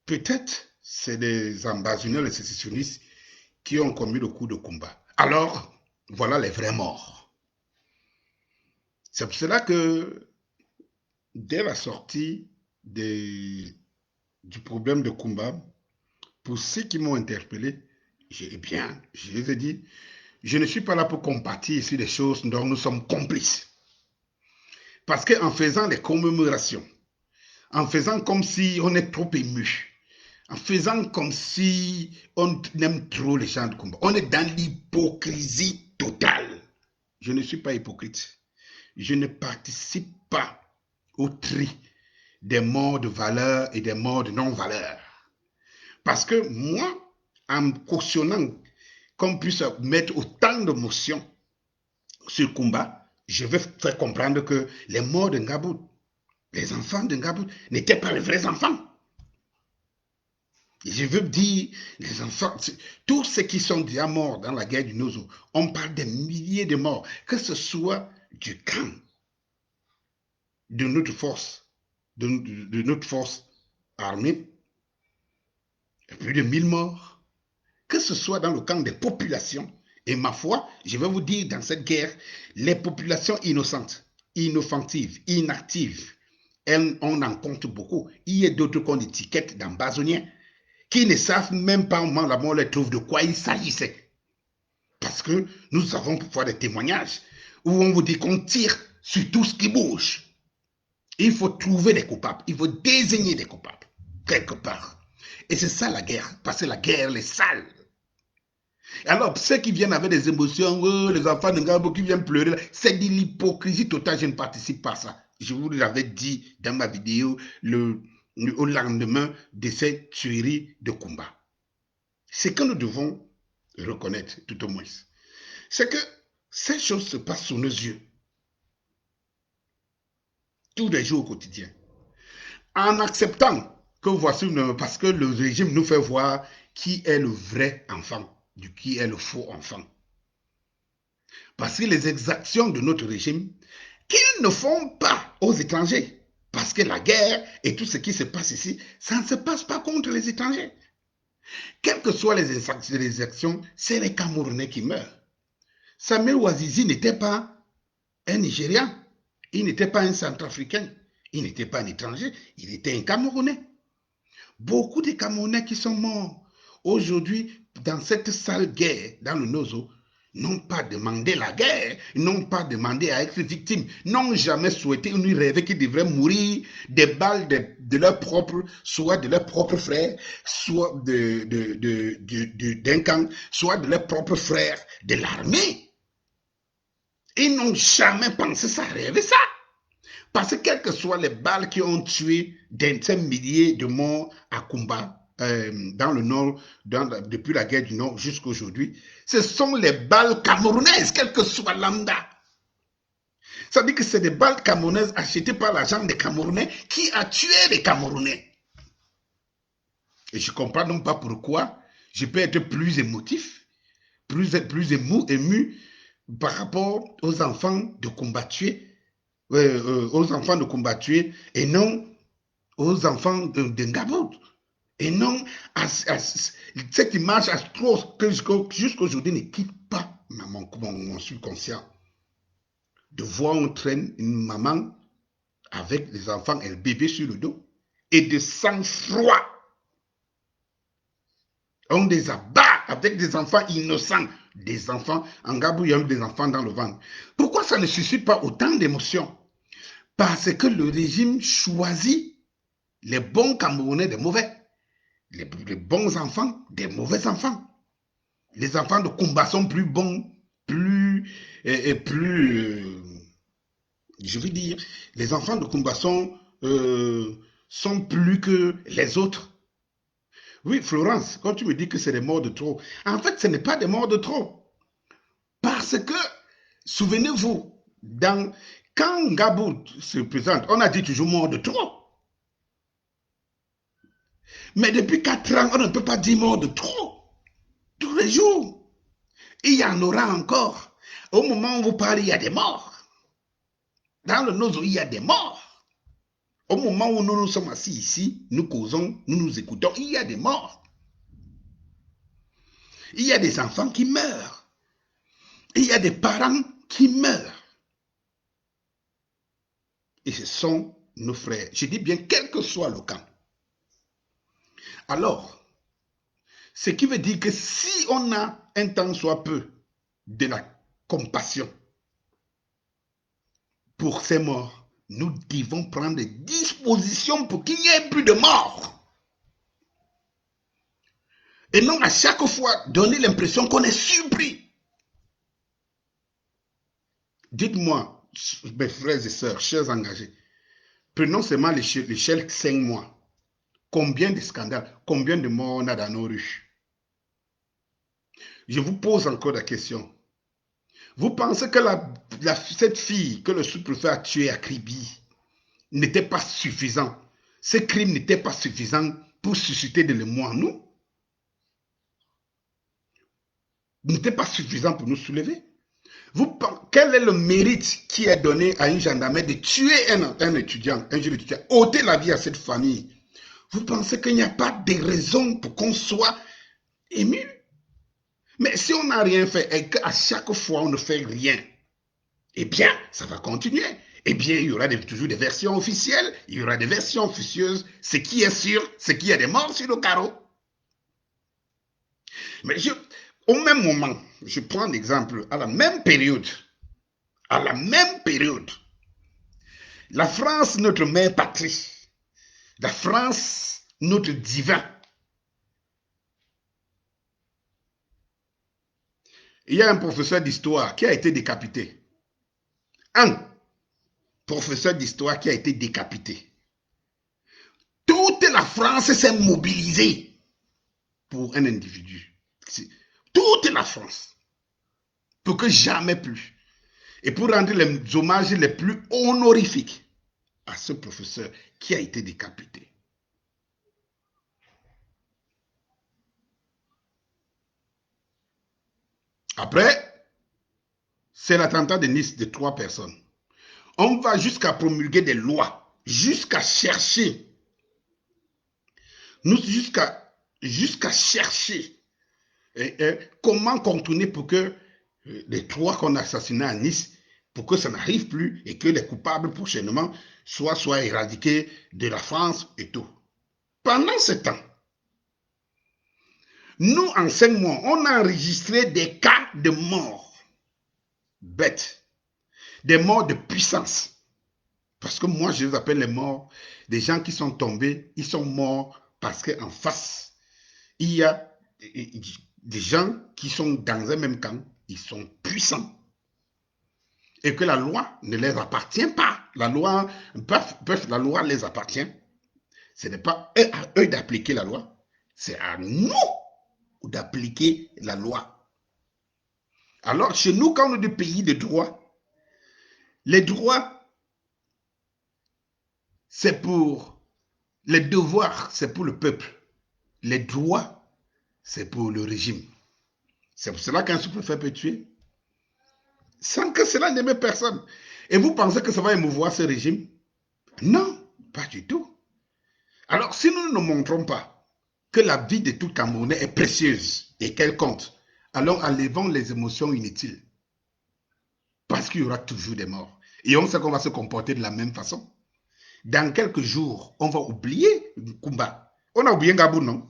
Peut-être c'est des ambassadeurs, les sécessionnistes qui ont commis le coup de combat. Alors, voilà les vrais morts. C'est pour cela que dès la sortie du problème de combat, pour ceux qui m'ont interpellé, je les ai dit, je ne suis pas là pour compatir sur des choses dont nous sommes complices. Parce qu'en faisant des commémorations, en faisant comme si on est trop ému, en faisant comme si on aime trop les gens de combat, on est dans l'hypocrisie totale. Je ne suis pas hypocrite. Je ne participe pas au tri des morts de valeur et des morts de non-valeur. Parce que moi, en cautionnant qu'on puisse mettre autant de motions sur le combat, je veux faire comprendre que les morts de Ngabout, les enfants de Ngabout, n'étaient pas les vrais enfants. Et je veux dire, les enfants, tous ceux qui sont déjà morts dans la guerre du Nozo, on parle des milliers de morts, que ce soit du camp de notre force, de notre force armée, plus de 1000 morts, que ce soit dans le camp des populations. Et ma foi, je vais vous dire, dans cette guerre, les populations innocentes, inoffensives, inactives, on en compte beaucoup. Il y a d'autres qu'on étiquette d'ambazoniens qui ne savent même pas au moment où la mort les trouve de quoi il s'agissait. Parce que nous avons parfois des témoignages où on vous dit qu'on tire sur tout ce qui bouge. Il faut trouver des coupables, il faut désigner des coupables, quelque part. Et c'est ça la guerre, parce que la guerre, elle est sale. Alors, ceux qui viennent avec des émotions, les enfants de Ngabo qui viennent pleurer, c'est de l'hypocrisie totale, je ne participe pas à ça. Je vous l'avais dit dans ma vidéo au lendemain de cette tuerie de combat. Ce que nous devons reconnaître, tout au moins, c'est que ces choses se passent sous nos yeux. Tous les jours au quotidien. En acceptant que voici, parce que le régime nous fait voir qui est le vrai enfant, qui est le faux enfant. Parce que les exactions de notre régime, qu'ils ne font pas aux étrangers. Parce que la guerre et tout ce qui se passe ici, ça ne se passe pas contre les étrangers. Quelles que soient les exactions, c'est les Camerounais qui meurent. Samuel Ouazizi n'était pas un Nigérian, il n'était pas un Centrafricain, il n'était pas un étranger, il était un Camerounais. Beaucoup de Camerounais qui sont morts aujourd'hui dans cette sale guerre, dans le Nozo, n'ont pas demandé la guerre, n'ont pas demandé à être victimes, n'ont jamais souhaité ni rêvé qu'ils devraient mourir des balles de leurs propres, soit de leurs propres frères, soit d'un camp, soit de leurs propres frères de l'armée. Ils n'ont jamais pensé ça, rêvé ça. Parce que quelles que soient les balles qui ont tué des milliers de morts à combat, dans le Nord, depuis la guerre du Nord jusqu'à aujourd'hui, ce sont les balles camerounaises, quelle que soit lambda. Ça veut dire que c'est des balles camerounaises achetées par l'argent des Camerounais qui a tué les Camerounais. Et je ne comprends donc pas pourquoi je peux être plus émotif, plus ému par rapport aux enfants de combattués, et non aux enfants de Ngabout. Et non à cette image atroce que jusqu'à aujourd'hui ne quitte pas mon subconscient. De voir on traîne une maman avec les enfants et le bébé sur le dos et de sang-froid. On les abat avec des enfants innocents, des enfants, en Gabou, il y a des enfants dans le ventre. Pourquoi ça ne suscite pas autant d'émotions? Parce que le régime choisit les bons Camerounais des mauvais, les bons enfants des mauvais enfants. Les enfants de combat sont plus bons, plus, je veux dire, les enfants de combat sont plus que les autres. Oui, Florence, quand tu me dis que c'est des morts de trop, en fait, ce n'est pas des morts de trop. Parce que, souvenez-vous, quand Ngabout se présente, on a dit toujours mort de trop. Mais depuis 4 ans, on ne peut pas dire mort de trop. Tous les jours. Il y en aura encore. Au moment où vous parlez, il y a des morts. Dans le Nozo, il y a des morts. Au moment où nous sommes assis ici, nous causons, nous nous écoutons, il y a des morts. Il y a des enfants qui meurent. Il y a des parents qui meurent. Et ce sont nos frères. Je dis bien, quel que soit le camp. Alors, ce qui veut dire que si on a un tant soit peu de la compassion pour ces morts, nous devons prendre des dispositions pour qu'il n'y ait plus de morts. Et non à chaque fois donner l'impression qu'on est surpris. Dites-moi, mes frères et sœurs, chers engagés, prenons seulement l'échelle 5 mois. Combien de scandales, combien de morts on a dans nos rues? Je vous pose encore la question. Vous pensez que cette fille que le sous-préfet a tuée à Kribi n'était pas suffisant? Ce crime n'était pas suffisant pour susciter de l'émoi en nous? N'était pas suffisant pour nous soulever? Quel est le mérite qui est donné à une gendarmerie de tuer un étudiant, un jeune étudiant, ôter la vie à cette famille? Vous pensez qu'il n'y a pas de raison pour qu'on soit ému? Mais si on n'a rien fait et qu'à chaque fois on ne fait rien, eh bien, ça va continuer. Eh bien, il y aura toujours des versions officielles, il y aura des versions officieuses. Ce qui est sûr, c'est qu'il y a des morts sur le carreau. Mais au même moment, je prends l'exemple, à la même période, la France, notre mère patrie, la France, notre divin, il y a un professeur d'histoire qui a été décapité. Un professeur d'histoire qui a été décapité. Toute la France s'est mobilisée pour un individu. Toute la France. Pour que jamais plus. Et pour rendre les hommages les plus honorifiques à ce professeur qui a été décapité. Après, c'est l'attentat de Nice de 3 personnes. On va jusqu'à promulguer des lois, jusqu'à chercher, jusqu'à chercher comment contourner pour que les 3 qu'on a assassinés à Nice, pour que ça n'arrive plus et que les coupables prochainement soient éradiqués de la France et tout. Pendant ce temps, nous, en 5 mois, on a enregistré des cas de morts bêtes, des morts de puissance. Parce que moi, je les appelle les morts, des gens qui sont tombés, ils sont morts parce qu'en face, il y a des gens qui sont dans un même camp, ils sont puissants. Et que la loi ne les appartient pas. La loi les appartient. Ce n'est pas à eux d'appliquer la loi, c'est à nous d'appliquer la loi. Alors, chez nous, quand on est du pays de droit, Les droits, c'est pour les devoirs, c'est pour le peuple. Les droits, c'est pour le régime. C'est pour cela qu'un sous-préfet peut tuer, sans que cela n'aime personne. Et vous pensez que ça va émouvoir ce régime? Non, pas du tout. Alors, si nous ne montrons pas que la vie de tout Camerounais est précieuse et qu'elle compte, alors enlevons les émotions inutiles. Parce qu'il y aura toujours des morts. Et on sait qu'on va se comporter de la même façon. Dans quelques jours, on va oublier Kumba. On a oublié Ngabou, non?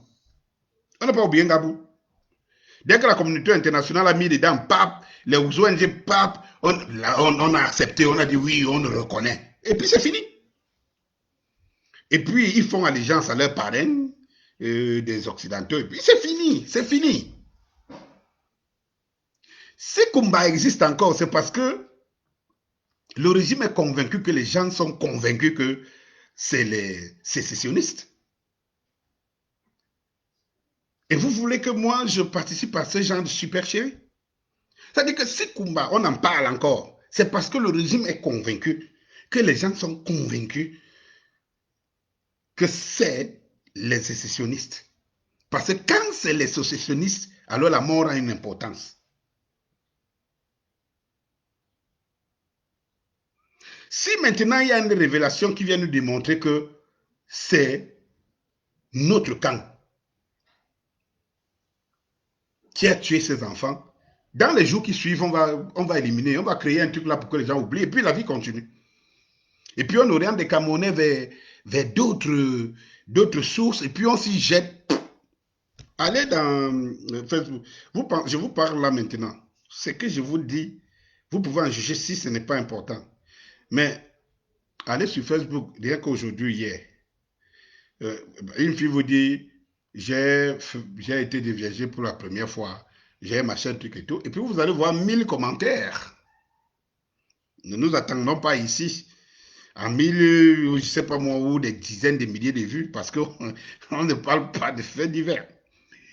On n'a pas oublié Ngabou. Dès que la communauté internationale a mis dedans, pape, les ONG, pape, on a accepté, on a dit oui, on le reconnaît. Et puis c'est fini. Et puis ils font allégeance à leurs parrains, des Occidentaux, et puis c'est fini, c'est fini. Si Kumba existe encore, c'est parce que le régime est convaincu que les gens sont convaincus que c'est les sécessionnistes. Et vous voulez que moi, je participe à ce genre de supercherie? C'est-à-dire que si Kumba, on en parle encore, c'est parce que le régime est convaincu, que les gens sont convaincus que c'est les sécessionnistes. Parce que quand c'est les sécessionnistes, alors la mort a une importance. Si maintenant il y a une révélation qui vient nous démontrer que c'est notre camp qui a tué ses enfants, dans les jours qui suivent, on va éliminer, on va créer un truc là pour que les gens oublient, et puis la vie continue. Et puis on oriente des Camerounais vers d'autres sources, et puis on s'y jette. Allez dans Facebook. Je vous parle là maintenant. Ce que je vous dis, vous pouvez en juger si ce n'est pas important. Mais allez sur Facebook, rien qu'aujourd'hui, hier, une fille vous dit, j'ai été déviagé pour la première fois, j'ai machin, truc et tout. Et puis vous allez voir 1000 commentaires. Ne nous attendons pas ici à 1000, je ne sais pas moi où, des dizaines de milliers de vues, parce qu'on ne parle pas de faits divers.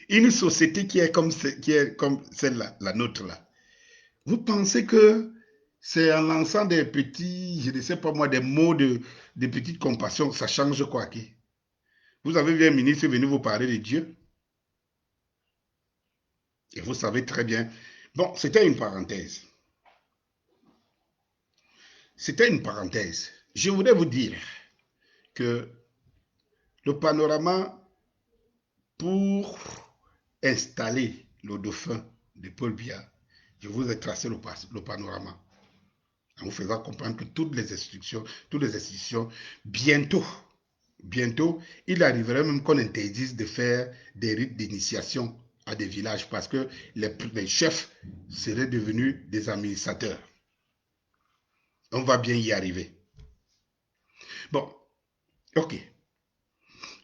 Une société qui est comme celle-là, la nôtre là. Vous pensez que c'est en lançant des petits, je ne sais pas moi, des mots de petite compassion, ça change quoi qui? Vous avez vu un ministre venir vous parler de Dieu? Et vous savez très bien. Bon, c'était une parenthèse. C'était une parenthèse. Je voudrais vous dire que le panorama pour installer le dauphin de Paul Biya, je vous ai tracé le panorama en vous faisant comprendre que toutes les institutions, bientôt, il arriverait même qu'on interdise de faire des rites d'initiation à des villages parce que les chefs seraient devenus des administrateurs. On va bien y arriver. Bon, ok.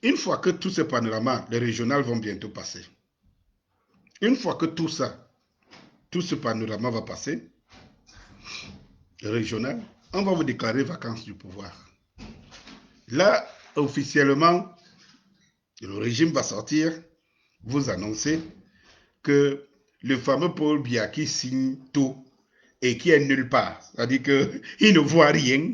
Une fois que tous ces panoramas, les régionales vont bientôt passer. Une fois que tout ce panorama va passer, régional, on va vous déclarer vacances du pouvoir. Là, officiellement, le régime va sortir, vous annoncer que le fameux Paul Biya qui signe tout et qui est nulle part, c'est-à-dire qu'il ne voit rien.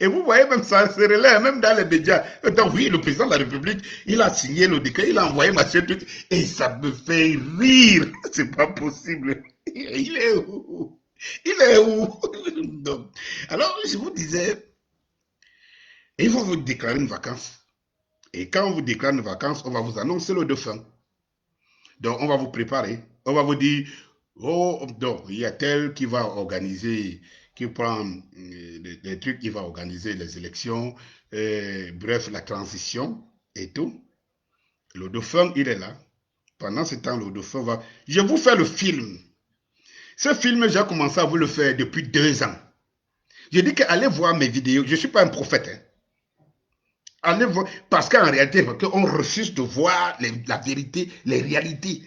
Et vous voyez même ça se relaie, même dans les médias. Donc, oui, le président de la République, il a signé le décret, il a envoyé machin truc, et ça me fait rire. C'est pas possible. Il est où? Il est où? Donc, alors, je vous disais, ils vont vous déclarer une vacance. Et quand on vous déclare une vacance, on va vous annoncer le dauphin. Donc, on va vous préparer. On va vous dire, oh, donc, il y a tel qui va organiser, qui prend des trucs, qui va organiser les élections, bref, la transition et tout. Le dauphin, il est là. Pendant ce temps, le dauphin va... Je vous fais le film. Ce film, j'ai commencé à vous le faire depuis 2 ans. Je dis qu'allez voir mes vidéos. Je ne suis pas un prophète. Hein. Allez voir, parce qu'en réalité, on refuse de voir la vérité, les réalités.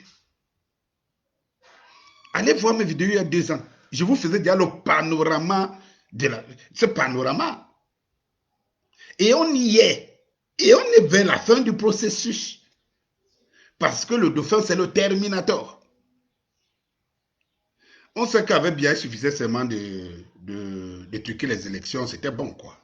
Allez voir mes vidéos il y a 2 ans. Je vous faisais déjà le panorama ce panorama. Et on y est. Et on est vers la fin du processus. Parce que le dauphin, c'est le terminator. On sait qu'avec Biya, il suffisait seulement de truquer les élections, c'était bon, quoi.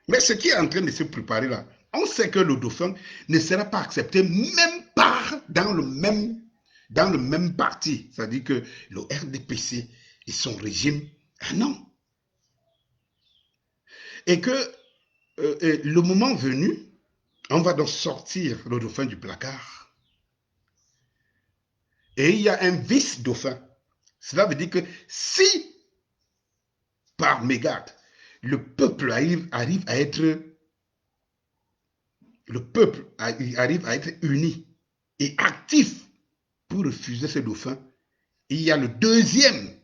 Mais ce qui est en train de se préparer là, on sait que le dauphin ne sera pas accepté même pas dans le même parti. C'est-à-dire que le RDPC et son régime, ah non. Et que le moment venu, on va donc sortir le dauphin du placard. Et il y a un vice-dauphin. Cela veut dire que si, par mégarde, le peuple arrive à être uni et actif pour refuser ce dauphin, il y a le deuxième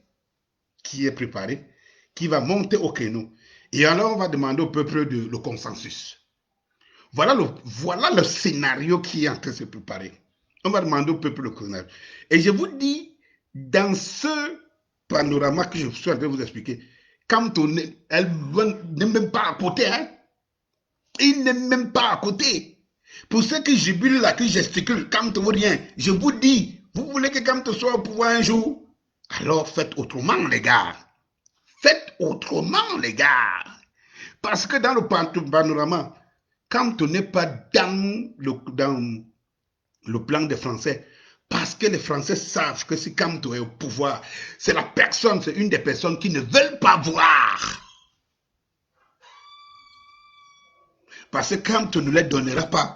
qui est préparé, qui va monter au créneau. Et alors, on va demander au peuple le consensus. Voilà le scénario qui est en train de se préparer. On va demander au peuple le scénario. Et je vous dis, dans ce panorama que je suis en train de vous expliquer, quand elle n'est même pas à côté, hein? Il n'est même pas à côté. Pour ceux qui jubilent là, qui gesticulent, Kamto ou rien, je vous dis, vous voulez que Kamto soit au pouvoir un jour? Alors faites autrement, les gars. Faites autrement, les gars. Parce que dans le panorama, Kamto n'est pas dans le plan des Français. Parce que les Français savent que si Kamto est au pouvoir, c'est une des personnes qui ne veulent pas voir. Parce que Kamto ne leur donnera pas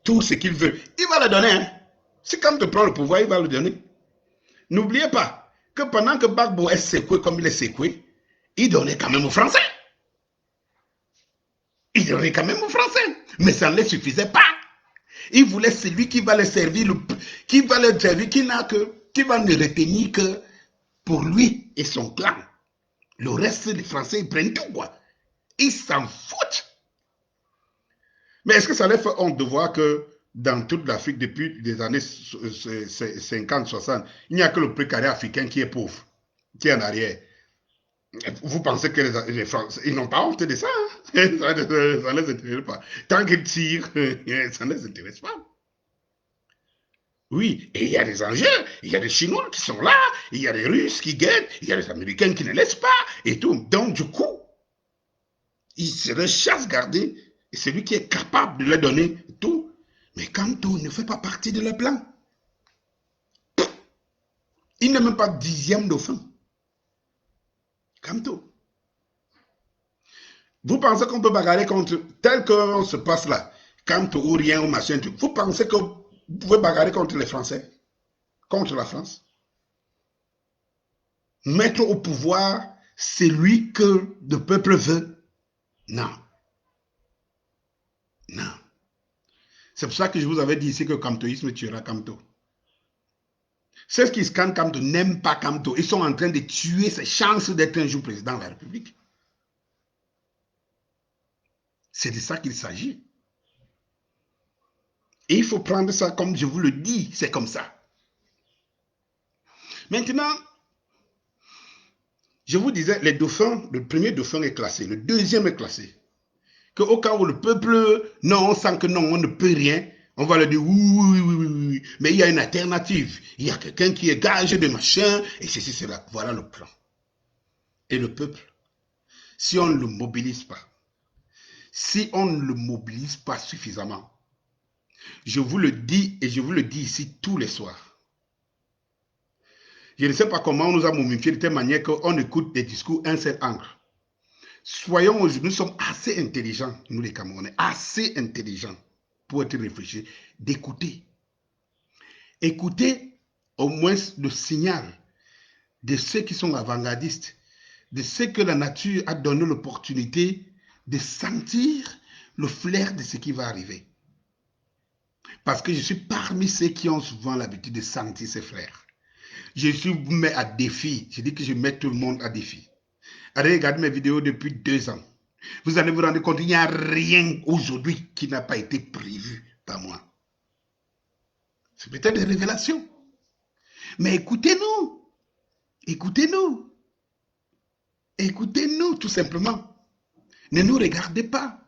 tout ce qu'il veut. Il va le donner. Hein. Si Kamto prend le pouvoir, il va le donner. N'oubliez pas que pendant que Gbagbo est secoué comme il est secoué, il donnait quand même aux Français. Il donnait quand même aux Français. Mais ça ne les suffisait pas. Il voulait celui qui va les servir, qui va ne retenir que pour lui et son clan. Le reste, les Français, ils prennent tout, quoi. Ils s'en foutent. Mais est-ce que ça leur fait honte de voir que dans toute l'Afrique, depuis les années 50-60, il n'y a que le précaré africain qui est pauvre, qui est en arrière? Vous pensez que les Français, ils n'ont pas honte de ça, hein? Ça ne les intéresse pas. Tant qu'ils tirent, ça ne les intéresse pas. Oui, et il y a des enjeux, il y a des Chinois qui sont là, il y a des Russes qui guettent, il y a des Américains qui ne laissent pas, et tout. Donc, du coup, ils se chassent garder, et celui qui est capable de leur donner tout, mais quand tout ne fait pas partie de leur plan, il n'est même pas dixième dauphin. Kamto. Vous pensez qu'on peut bagarrer contre, tel qu'on se passe là, Kamto ou rien ou machin, vous pensez que vous pouvez bagarrer contre les Français, contre la France? Mettre au pouvoir celui que le peuple veut? Non. Non. C'est pour ça que je vous avais dit ici que le kamtoïsme tuera Kamto. Ceux qui scannent Kamto n'aiment pas Kamto. Ils sont en train de tuer ses chances d'être un jour président de la République. C'est de ça qu'il s'agit. Et il faut prendre ça comme je vous le dis, c'est comme ça. Maintenant, je vous disais, les dauphins, le premier dauphin est classé, le deuxième est classé. Qu'au cas où le peuple, non, on sent que non, on ne peut rien, on va leur dire oui, mais il y a une alternative. Il y a quelqu'un qui est gage de machin, et ceci, cela. Voilà le plan. Et le peuple, si on ne le mobilise pas, si on ne le mobilise pas suffisamment, je vous le dis et je vous le dis ici tous les soirs. Je ne sais pas comment on nous a momifié de telle manière qu'on écoute des discours un seul angle. Soyons, nous sommes assez intelligents, nous les Camerounais, assez intelligents pour être réfléchis, d'écouter. Écoutez au moins le signal de ceux qui sont avant-gardistes, de ceux que la nature a donné l'opportunité de sentir le flair de ce qui va arriver. Parce que je suis parmi ceux qui ont souvent l'habitude de sentir ces flairs. Je vous mets à défi, je dis que je mets tout le monde à défi. Allez regarder mes vidéos depuis 2 ans. Vous allez vous rendre compte qu'il n'y a rien aujourd'hui qui n'a pas été prévu par moi. C'est peut-être des révélations. Mais écoutez-nous. Écoutez-nous. Écoutez-nous tout simplement. Ne nous regardez pas.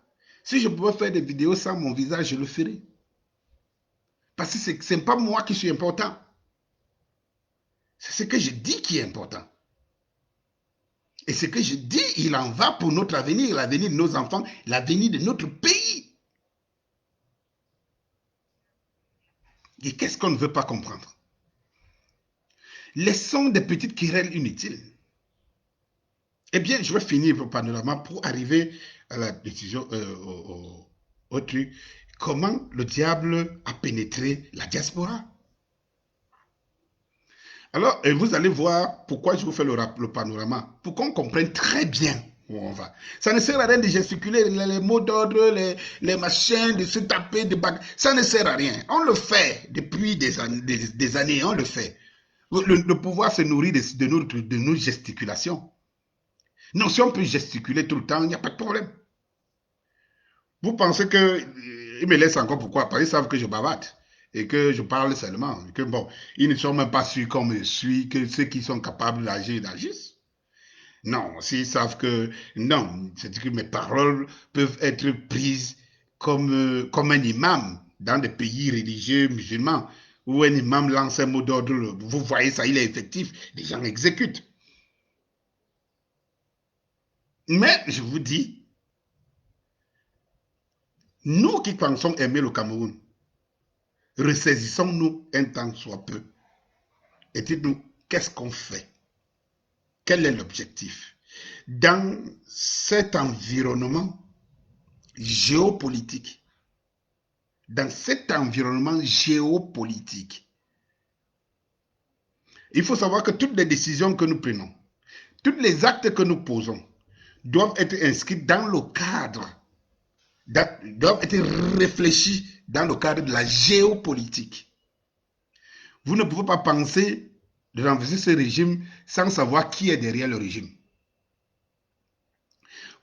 Si je pouvais faire des vidéos sans mon visage, je le ferais. Parce que ce n'est pas moi qui suis important. C'est ce que je dis qui est important. Et ce que je dis, il en va pour notre avenir, l'avenir de nos enfants, l'avenir de notre pays. Et qu'est-ce qu'on ne veut pas comprendre? Laissons des petites querelles inutiles. Eh bien, je vais finir le panorama pour arriver à la décision, au truc. Comment le diable a pénétré la diaspora? Alors, vous allez voir pourquoi je vous fais le panorama. Pour qu'on comprenne très bien où on va. Ça ne sert à rien de gesticuler les mots d'ordre, les machins, de se taper, de bagues. Ça ne sert à rien. On le fait depuis des années, on le fait. Le pouvoir se nourrit de nos gesticulations. Non, si on peut gesticuler tout le temps, il n'y a pas de problème. Vous pensez qu'ils me laissent encore pourquoi? Parce qu'ils savent que je bavarde et que je parle seulement. Que bon, ils ne sont même pas sûrs qu'on me suit, que ceux qui sont capables d'agir, agissent. Non, s'ils savent que non, c'est-à-dire que mes paroles peuvent être prises comme un imam dans des pays religieux musulmans où un imam lance un mot d'ordre, vous voyez ça, il est effectif, les gens exécutent. Mais je vous dis, nous qui pensons aimer le Cameroun, ressaisissons-nous un temps soit peu et dites-nous qu'est-ce qu'on fait? Quel est l'objectif? Dans cet environnement géopolitique, il faut savoir que toutes les décisions que nous prenons, tous les actes que nous posons doivent être inscrits dans le cadre, doivent être réfléchis dans le cadre de la géopolitique. Vous ne pouvez pas penser de renverser ce régime sans savoir qui est derrière le régime.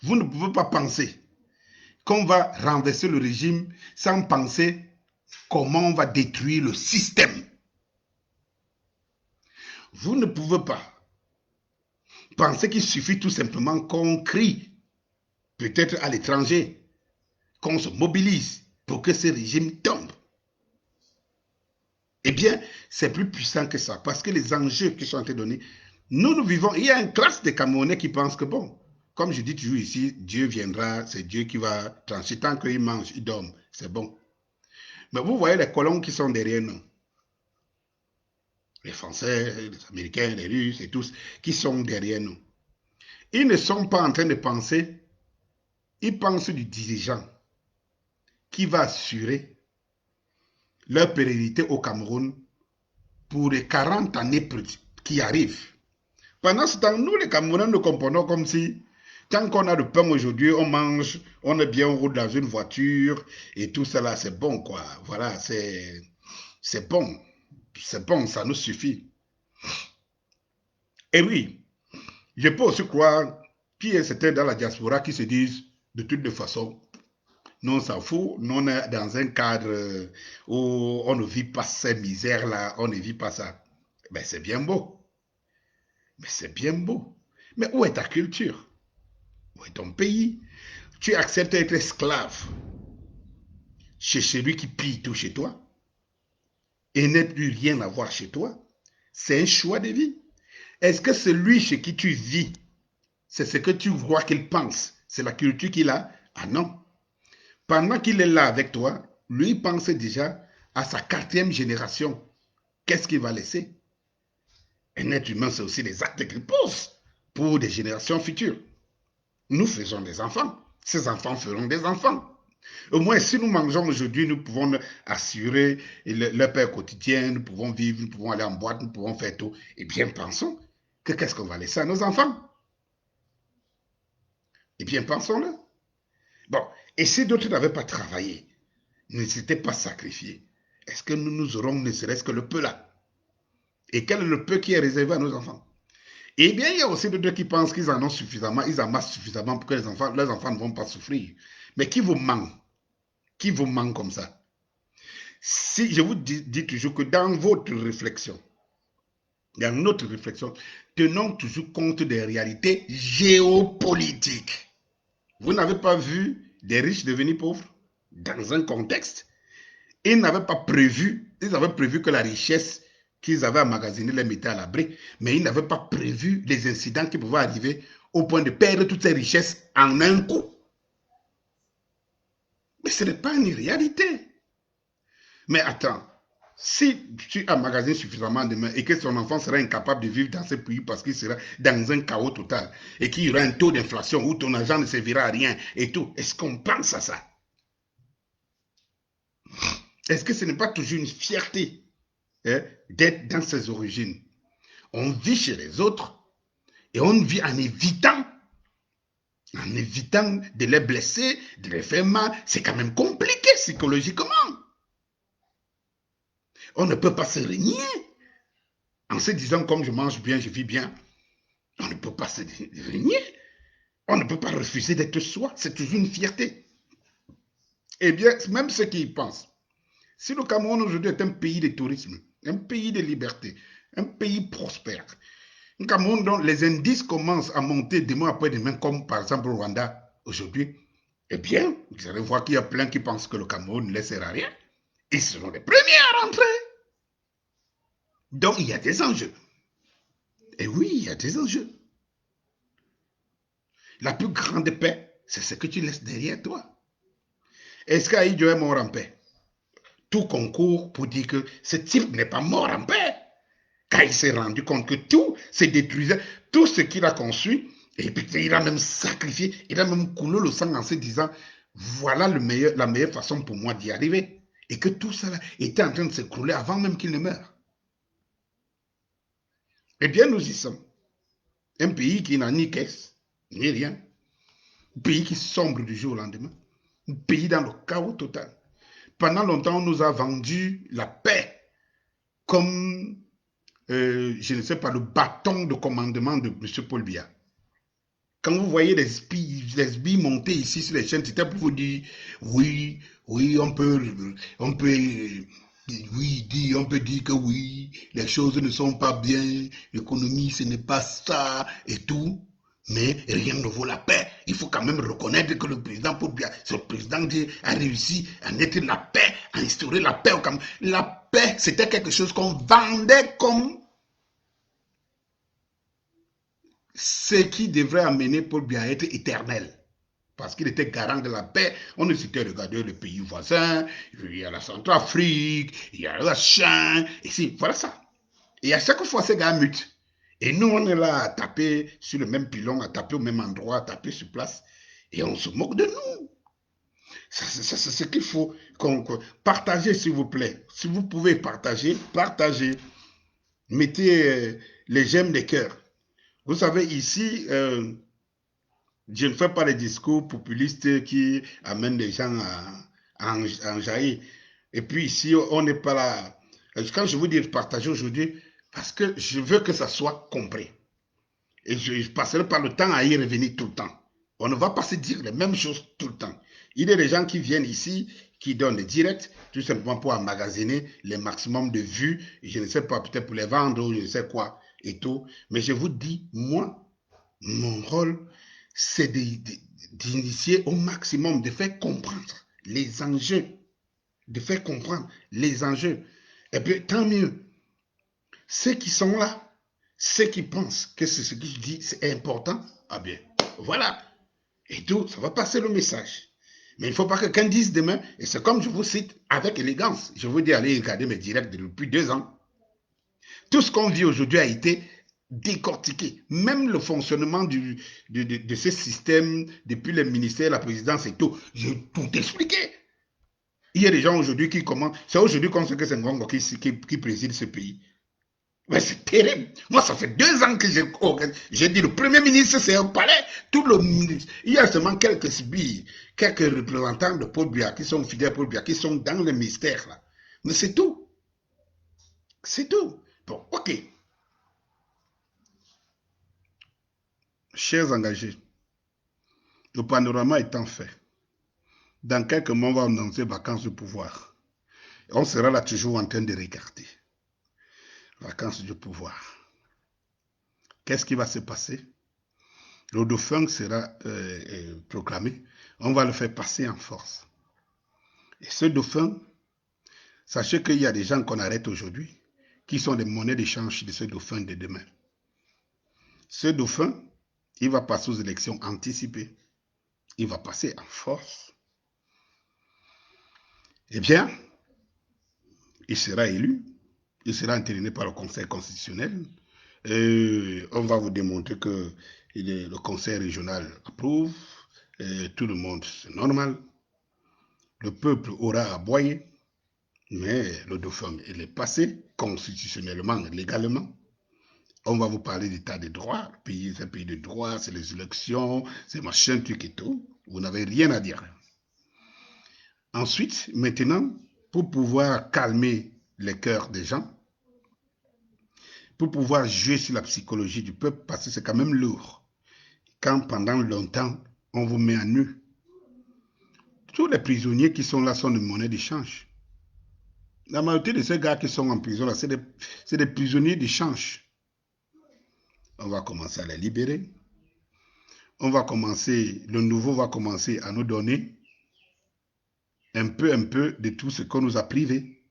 Vous ne pouvez pas penser qu'on va renverser le régime sans penser comment on va détruire le système. Vous ne pouvez pas penser qu'il suffit tout simplement qu'on crie, peut-être à l'étranger, qu'on se mobilise pour que ce régime tombe. Eh bien, c'est plus puissant que ça, parce que les enjeux qui sont donnés, nous vivons, il y a une classe de Camerounais qui pensent que bon, comme je dis toujours ici, Dieu viendra, c'est Dieu qui va trancher, tant qu'ils mangent, ils dorment, c'est bon. Mais vous voyez les colons qui sont derrière nous, les Français, les Américains, les Russes et tous, qui sont derrière nous. Ils ne sont pas en train de penser, ils pensent du dirigeant qui va assurer leur pérennité au Cameroun pour les 40 années qui arrivent. Pendant ce temps, nous les Camerounais nous comprenons comme si, tant qu'on a du pain aujourd'hui, on mange, on est bien, on roule dans une voiture et tout cela, c'est bon quoi. Voilà, c'est bon. C'est bon, ça nous suffit. Et oui, je peux aussi croire qu'il y a certains dans la diaspora qui se disent, de toutes les façons, nous on s'en fout, nous on est dans un cadre où on ne vit pas ces misères-là, on ne vit pas ça. Ben c'est bien beau. Mais c'est bien beau. Mais où est ta culture? Où est ton pays? Tu acceptes d'être esclave chez celui qui pille tout chez toi et n'a plus rien à voir chez toi. C'est un choix de vie. Est-ce que celui chez qui tu vis, c'est ce que tu vois qu'il pense? C'est la culture qu'il a? Ah non. Pendant qu'il est là avec toi, lui pense déjà à sa 4e génération. Qu'est-ce qu'il va laisser? Un être humain, c'est aussi des actes qu'il pose pour des générations futures. Nous faisons des enfants. Ces enfants feront des enfants. Au moins, si nous mangeons aujourd'hui, nous pouvons assurer le pain quotidien, nous pouvons vivre, nous pouvons aller en boîte, nous pouvons faire tout. Eh bien, pensons que qu'est-ce qu'on va laisser à nos enfants? Eh bien, pensons-le. Bon, et si d'autres n'avaient pas travaillé, ne s'étaient pas sacrifiés, est-ce que nous aurons ne serait-ce que le peu là? Et quel est le peu qui est réservé à nos enfants? Eh bien, il y a aussi d'autres qui pensent qu'ils en ont suffisamment, ils amassent suffisamment pour que leurs enfants ne vont pas souffrir. Mais qui vous ment? Qui vous ment comme ça? Si je vous dis toujours que dans votre réflexion, dans notre réflexion, tenons toujours compte des réalités géopolitiques. Vous n'avez pas vu des riches devenir pauvres dans un contexte? Ils n'avaient pas prévu, ils avaient prévu que la richesse qu'ils avaient emmagasiné les mettaient à l'abri, mais ils n'avaient pas prévu les incidents qui pouvaient arriver au point de perdre toutes ces richesses en un coup. Mais ce n'est pas une réalité. Mais attends, si tu emmagasines suffisamment de mains et que son enfant sera incapable de vivre dans ce pays parce qu'il sera dans un chaos total et qu'il y aura un taux d'inflation où ton argent ne servira à rien et tout, est-ce qu'on pense à ça? Est-ce que ce n'est pas toujours une fierté d'être dans ses origines? On vit chez les autres et on vit en évitant de les blesser, de les faire mal. C'est quand même compliqué psychologiquement. On ne peut pas se régner en se disant comme je mange bien, je vis bien. On ne peut pas se régner. On ne peut pas refuser d'être soi. C'est toujours une fierté. Eh bien, même ceux qui y pensent. Si le Cameroun aujourd'hui est un pays de tourisme, un pays de liberté, un pays prospère, un Cameroun dont les indices commencent à monter demain après demain, comme par exemple au Rwanda aujourd'hui, eh bien, vous allez voir qu'il y a plein qui pensent que le Cameroun ne laissera rien. Ils seront les premiers à rentrer. Donc, il y a des enjeux. Et oui, il y a des enjeux. La plus grande paix, c'est ce que tu laisses derrière toi. Est-ce qu'Aïdjo est mort en paix? Tout concourt pour dire que ce type n'est pas mort en paix. Quand il s'est rendu compte que tout se détruisait, tout ce qu'il a conçu, et puis il a même sacrifié, il a même coulé le sang en se disant, voilà la meilleure façon pour moi d'y arriver. Et que tout ça était en train de s'écrouler avant même qu'il ne meure. Eh bien, nous y sommes. Un pays qui n'a ni caisse, ni rien. Un pays qui sombre du jour au lendemain. Un pays dans le chaos total. Pendant longtemps, on nous a vendu la paix comme, je ne sais pas, le bâton de commandement de M. Paul Biya. Quand vous voyez les spies monter ici sur les chaînes, c'était pour vous dire, oui, on peut dire que oui, les choses ne sont pas bien, l'économie, ce n'est pas ça et tout. Mais rien ne vaut la paix. Il faut quand même reconnaître que le président Paul Biya, ce président a réussi à mettre la paix, à instaurer la paix au Cameroun. La paix, c'était quelque chose qu'on vendait comme ce qui devrait amener Paul Biya à être éternel. Parce qu'il était garant de la paix. On ne s'était regardé les pays voisins, il y a la Centrafrique, il y a la Chine, et si, voilà ça. Et à chaque fois, ces gars mutent. Et nous, on est là à taper sur le même pilon, à taper au même endroit, à taper sur place. Et on se moque de nous. C'est ce qu'il faut partager, s'il vous plaît. Si vous pouvez partager, partagez. Mettez les j'aime des cœurs. Vous savez, ici, je ne fais pas les discours populistes qui amènent les gens à enjailler. Et puis ici, on n'est pas là. Quand je vous dis partager aujourd'hui, parce que je veux que ça soit compris. Et je ne passerai pas le temps à y revenir tout le temps. On ne va pas se dire les mêmes choses tout le temps. Il y a des gens qui viennent ici, qui donnent des directs, tout simplement pour emmagasiner les maximums de vues, je ne sais pas, peut-être pour les vendre ou je ne sais quoi et tout. Mais je vous dis, moi, mon rôle, c'est d'initier au maximum, de faire comprendre les enjeux, de faire comprendre les enjeux. Et puis, tant mieux. Ceux qui sont là, ceux qui pensent que c'est ce que je dis, c'est important, ah bien, voilà. Et tout, ça va passer le message. Mais il ne faut pas que quelqu'un dise demain, et c'est comme je vous cite, avec élégance, je vous dis, allez regarder mes directs depuis 2 ans. Tout ce qu'on vit aujourd'hui a été décortiqué. Même le fonctionnement de ce système, depuis le ministère, la présidence et tout, j'ai tout expliqué. Il y a des gens aujourd'hui qui commencent, c'est aujourd'hui qu'on sait que c'est Ngongo qui préside ce pays. Mais c'est terrible. Moi, ça fait 2 ans que j'ai dit le Premier ministre, c'est un palais. Tout le ministre. Il y a seulement quelques sbires, quelques représentants de Paul Biya qui sont fidèles à Paul Biya, qui sont dans le mystère là. Mais c'est tout. C'est tout. Bon, ok. Chers engagés, le panorama étant fait, dans quelques mois, on va annoncer vacances de pouvoir. On sera là toujours en train de regarder. Vacances du pouvoir. Qu'est-ce qui va se passer? Le dauphin sera proclamé. On va le faire passer en force. Et ce dauphin, sachez qu'il y a des gens qu'on arrête aujourd'hui, qui sont des monnaies d'échange de ce dauphin de demain. Ce dauphin, il va passer aux élections anticipées. Il va passer en force. Eh bien, il sera élu. Il sera entériné par le Conseil constitutionnel. On va vous démontrer que le Conseil régional approuve. Tout le monde, c'est normal. Le peuple aura aboyé. Mais le dauphin, il est passé constitutionnellement, légalement. On va vous parler d'état de droit. Le pays, c'est un pays de droit, c'est les élections, c'est machin, truc et tout. Vous n'avez rien à dire. Ensuite, maintenant, pour pouvoir calmer les cœurs des gens, pour pouvoir jouer sur la psychologie du peuple, parce que c'est quand même lourd. Quand pendant longtemps, on vous met à nu. Tous les prisonniers qui sont là sont de monnaie d'échange. La majorité de ces gars qui sont en prison là, c'est des prisonniers d'échange. On va commencer à les libérer. Le nouveau va commencer à nous donner un peu de tout ce qu'on nous a privé.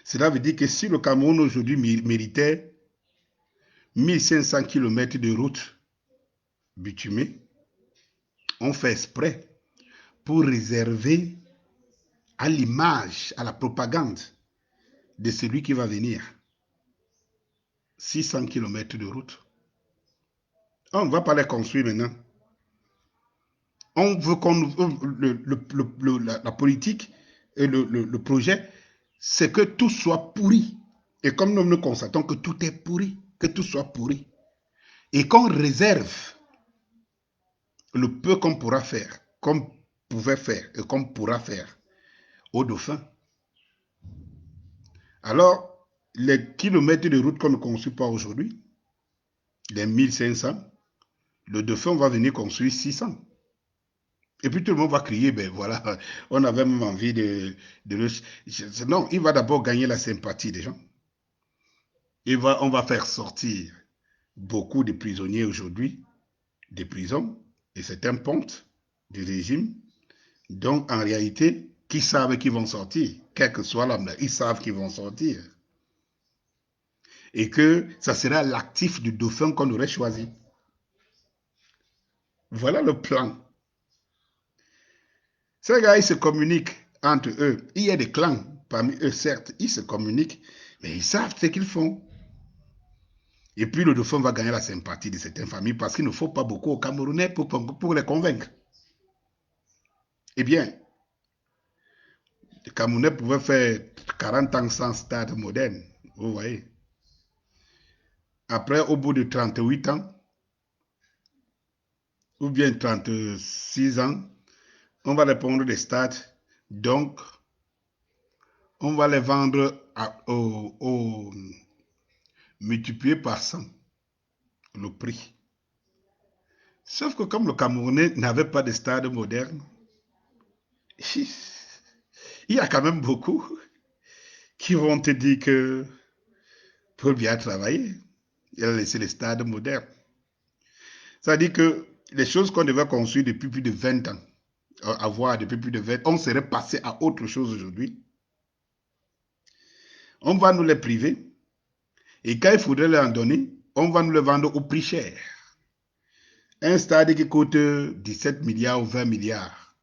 Cela veut dire que si le Cameroun aujourd'hui méritait 1500 km de route bitumée, on fait exprès pour réserver à l'image, à la propagande de celui qui va venir 600 km de route. On ne va pas les construire maintenant. On veut qu'on la politique et le projet, c'est que tout soit pourri. Et comme nous constatons que tout est pourri, que tout soit pourri, et qu'on réserve le peu qu'on pourra faire, qu'on pouvait faire et qu'on pourra faire aux dauphins. Alors, les kilomètres de route qu'on ne construit pas aujourd'hui, les 1500, le dauphin va venir construire 600. Et puis tout le monde va crier, ben voilà, on avait même envie de le... Non, il va d'abord gagner la sympathie des gens. On va faire sortir beaucoup de prisonniers aujourd'hui des prisons, et c'est un ponte du régime. Donc en réalité, qui savent qu'ils vont sortir, quel que soit l'homme, ils savent qu'ils vont sortir. Et que ça sera l'actif du dauphin qu'on aurait choisi. Voilà le plan. Ces gars, ils se communiquent entre eux. Il y a des clans parmi eux, certes, ils se communiquent, mais ils savent ce qu'ils font. Et puis le dauphin va gagner la sympathie de certaines familles parce qu'il ne faut pas beaucoup aux Camerounais pour les convaincre. Eh bien, les Camerounais pouvaient faire 40 ans sans stade moderne, vous voyez. Après, au bout de 38 ans, ou bien 36 ans, on va les prendre des stades. Donc, on va les vendre multiplié par 100 le prix. Sauf que comme le Camerounais n'avait pas de stade moderne, il y a quand même beaucoup qui vont te dire que pour bien travailler, il a laissé les stades modernes. Ça dit que les choses qu'on devait construire depuis plus de 20 ans, avoir depuis plus de 20 ans, on serait passé à autre chose aujourd'hui. On va nous les priver. Et quand il faudrait leur en donner, on va nous le vendre au prix cher. Un stade qui coûte 17 milliards ou 20 milliards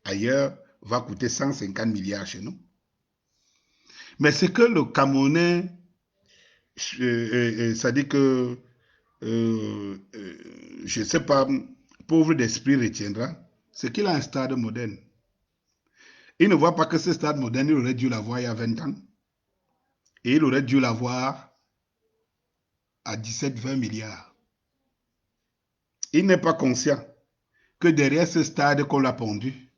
ailleurs va coûter 150 milliards chez nous. Mais ce que le Camerounais, ça dit que, je ne sais pas, pauvre d'esprit retiendra, c'est qu'il a un stade moderne. Il ne voit pas que ce stade moderne, il aurait dû l'avoir il y a 20 ans. Et il aurait dû l'avoir à 17-20 milliards. Il n'est pas conscient que derrière ce stade qu'on l'a pondu,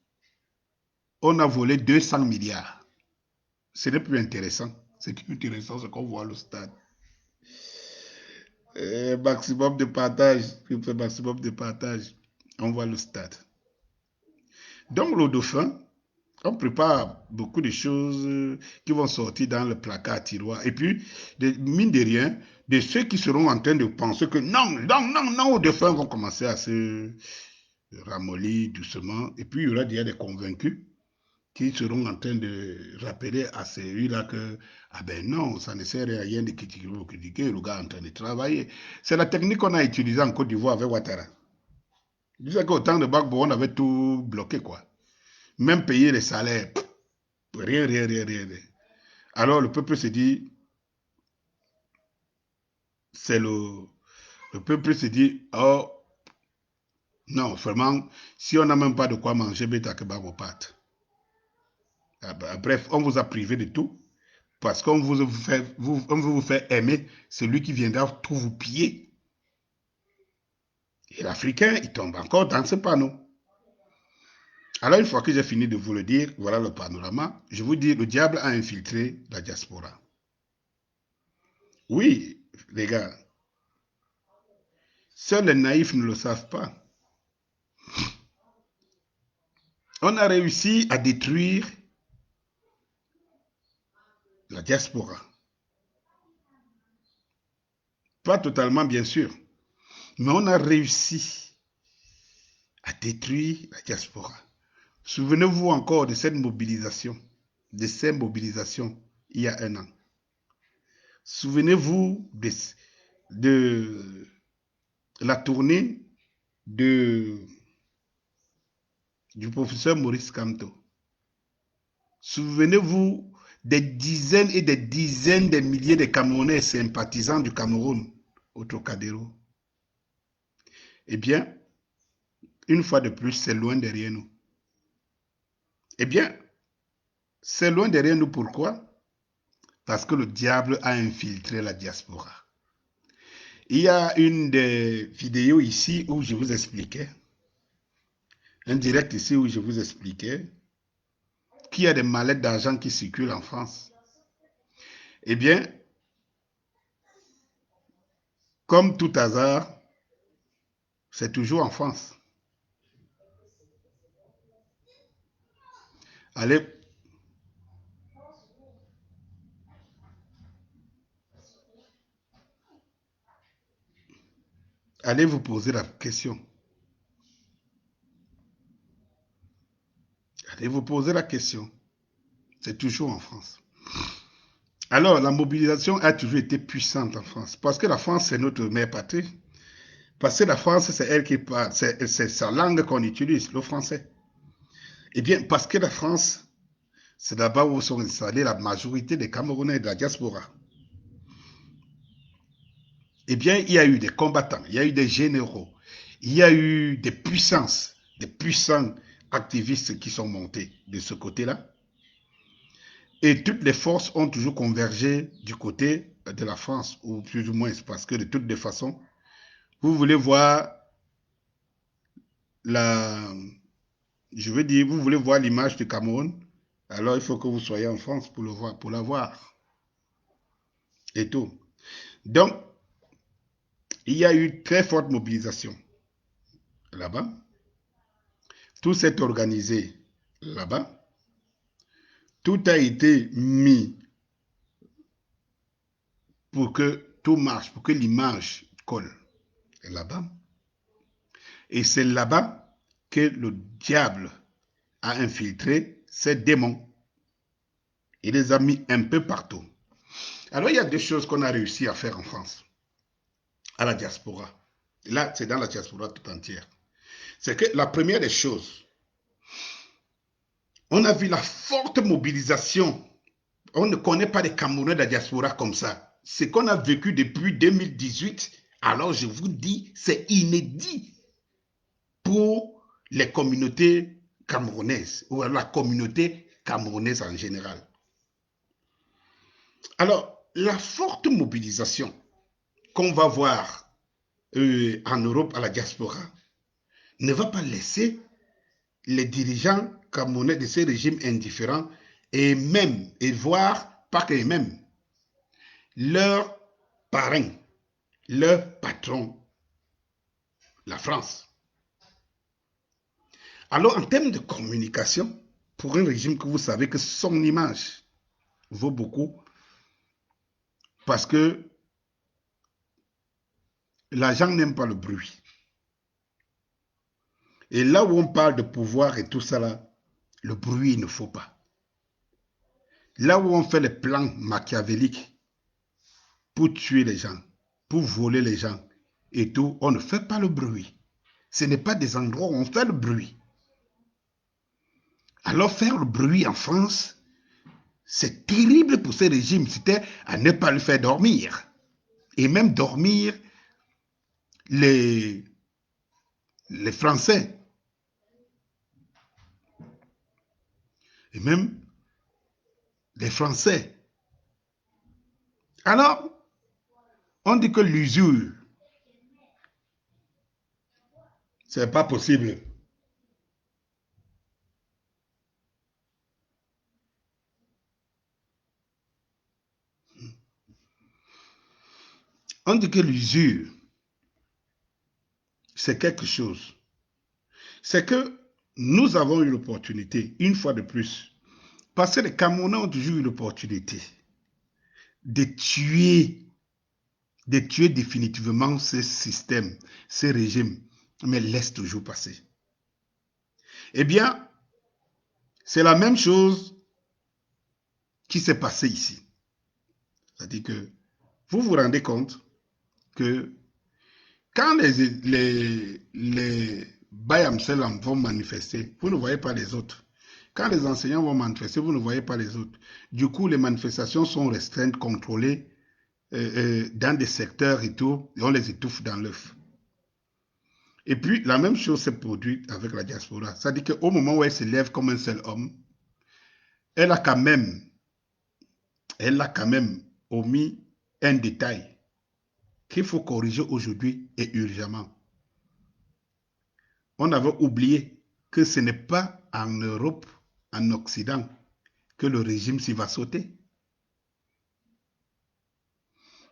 on a volé 200 milliards. Ce n'est plus intéressant. Ce qui est intéressant, c'est qu'on voit le stade. Maximum de partage. Maximum de partage. On voit le stade. Donc, le dauphin, on prépare beaucoup de choses qui vont sortir dans le placard tiroir. Et puis, mine de rien, de ceux qui seront en train de penser que non, les dauphins vont commencer à se ramollir doucement. Et puis, il y aura déjà des convaincus qui seront en train de rappeler à celui-là que, ah ben non, ça ne sert à rien de critiquer, le gars est en train de travailler. C'est la technique qu'on a utilisée en Côte d'Ivoire avec Ouattara. Je sais qu'au temps de Gbagbo, on avait tout bloqué, quoi. Même payer les salaires, rien, rien, rien, rien. Alors le peuple se dit, c'est le peuple se dit, oh, non, vraiment, si on n'a même pas de quoi manger, bêta que Gbagbo parte. Bref, on vous a privé de tout. Parce qu'on veut vous faire aimer celui qui viendra tout vous piller. Et l'Africain, il tombe encore dans ce panneau. Alors, une fois que j'ai fini de vous le dire, voilà le panorama. Je vous dis, le diable a infiltré la diaspora. Oui, les gars, seuls les naïfs ne le savent pas. On a réussi à détruire la diaspora. Pas totalement, bien sûr, mais on a réussi à détruire la diaspora. Souvenez-vous encore de cette mobilisation, de ces mobilisations il y a un an. Souvenez-vous de la tournée du professeur Maurice Kamto. Souvenez-vous des dizaines et des dizaines de milliers de Camerounais sympathisants du Cameroun au Trocadéro. Eh bien, une fois de plus, c'est loin derrière nous. Eh bien, c'est loin derrière nous. Pourquoi? Parce que le diable a infiltré la diaspora. Il y a une des vidéos ici où je vous expliquais, un direct ici où je vous expliquais qu'il y a des mallettes d'argent qui circulent en France. Eh bien, comme tout hasard, c'est toujours en France. Allez, allez vous poser la question. Allez vous poser la question. C'est toujours en France. Alors, la mobilisation a toujours été puissante en France. Parce que la France, c'est notre mère patrie. Parce que la France, c'est elle qui parle. C'est sa langue qu'on utilise, le français. Eh bien, parce que la France, c'est là-bas où sont installés la majorité des Camerounais de la diaspora. Eh bien, il y a eu des combattants, il y a eu des généraux, il y a eu des puissants activistes qui sont montés de ce côté-là. Et toutes les forces ont toujours convergé du côté de la France, ou plus ou moins, parce que de toutes les façons, vous voulez voir je veux dire, vous voulez voir l'image du Cameroun, alors il faut que vous soyez en France pour le voir, pour la voir. Et tout. Donc, il y a eu très forte mobilisation là-bas. Tout s'est organisé là-bas. Tout a été mis pour que tout marche, pour que l'image colle là-bas. Et c'est là-bas que le diable a infiltré ces démons. Il les a mis un peu partout. Alors, il y a deux choses qu'on a réussi à faire en France, à la diaspora. Là, c'est dans la diaspora tout entière. C'est que la première des choses, on a vu la forte mobilisation. On ne connaît pas les Camerounais de la diaspora comme ça. Ce qu'on a vécu depuis 2018, alors je vous dis, c'est inédit pour les communautés camerounaises ou la communauté camerounaise en général. Alors, la forte mobilisation qu'on va voir en Europe à la diaspora ne va pas laisser les dirigeants camerounais de ces régimes indifférents et même, et voire pas qu'eux-mêmes, leur parrain, leur patron, la France. Alors, en termes de communication, pour un régime que vous savez que son image vaut beaucoup, parce que l'argent n'aime pas le bruit. Et là où on parle de pouvoir et tout ça là, le bruit, il ne faut pas. Là où on fait les plans machiavéliques pour tuer les gens, pour voler les gens et tout, on ne fait pas le bruit. Ce n'est pas des endroits où on fait le bruit. Alors faire le bruit en France, c'est terrible pour ces régimes. C'était à ne pas le faire dormir. Et même dormir les Français. Et même les Français. Alors, on dit que l'usure, c'est pas possible. On dit que l'usure, c'est quelque chose. C'est que nous avons eu l'opportunité, une fois de plus, parce que les Camerounais ont toujours eu l'opportunité de tuer définitivement ce système, ce régime, mais laisse toujours passer. Eh bien, c'est la même chose qui s'est passée ici. C'est-à-dire que vous vous rendez compte que quand les Bayamselam vont manifester, vous ne voyez pas les autres. Quand les enseignants vont manifester, vous ne voyez pas les autres. Du coup, les manifestations sont restreintes, contrôlées dans des secteurs et tout, et on les étouffe dans l'œuf. Et puis, la même chose s'est produite avec la diaspora. C'est-à-dire qu'au moment où elle se lève comme un seul homme, elle a quand même omis un détail qu'il faut corriger aujourd'hui et urgemment. On avait oublié que ce n'est pas en Europe, en Occident, que le régime s'y va sauter.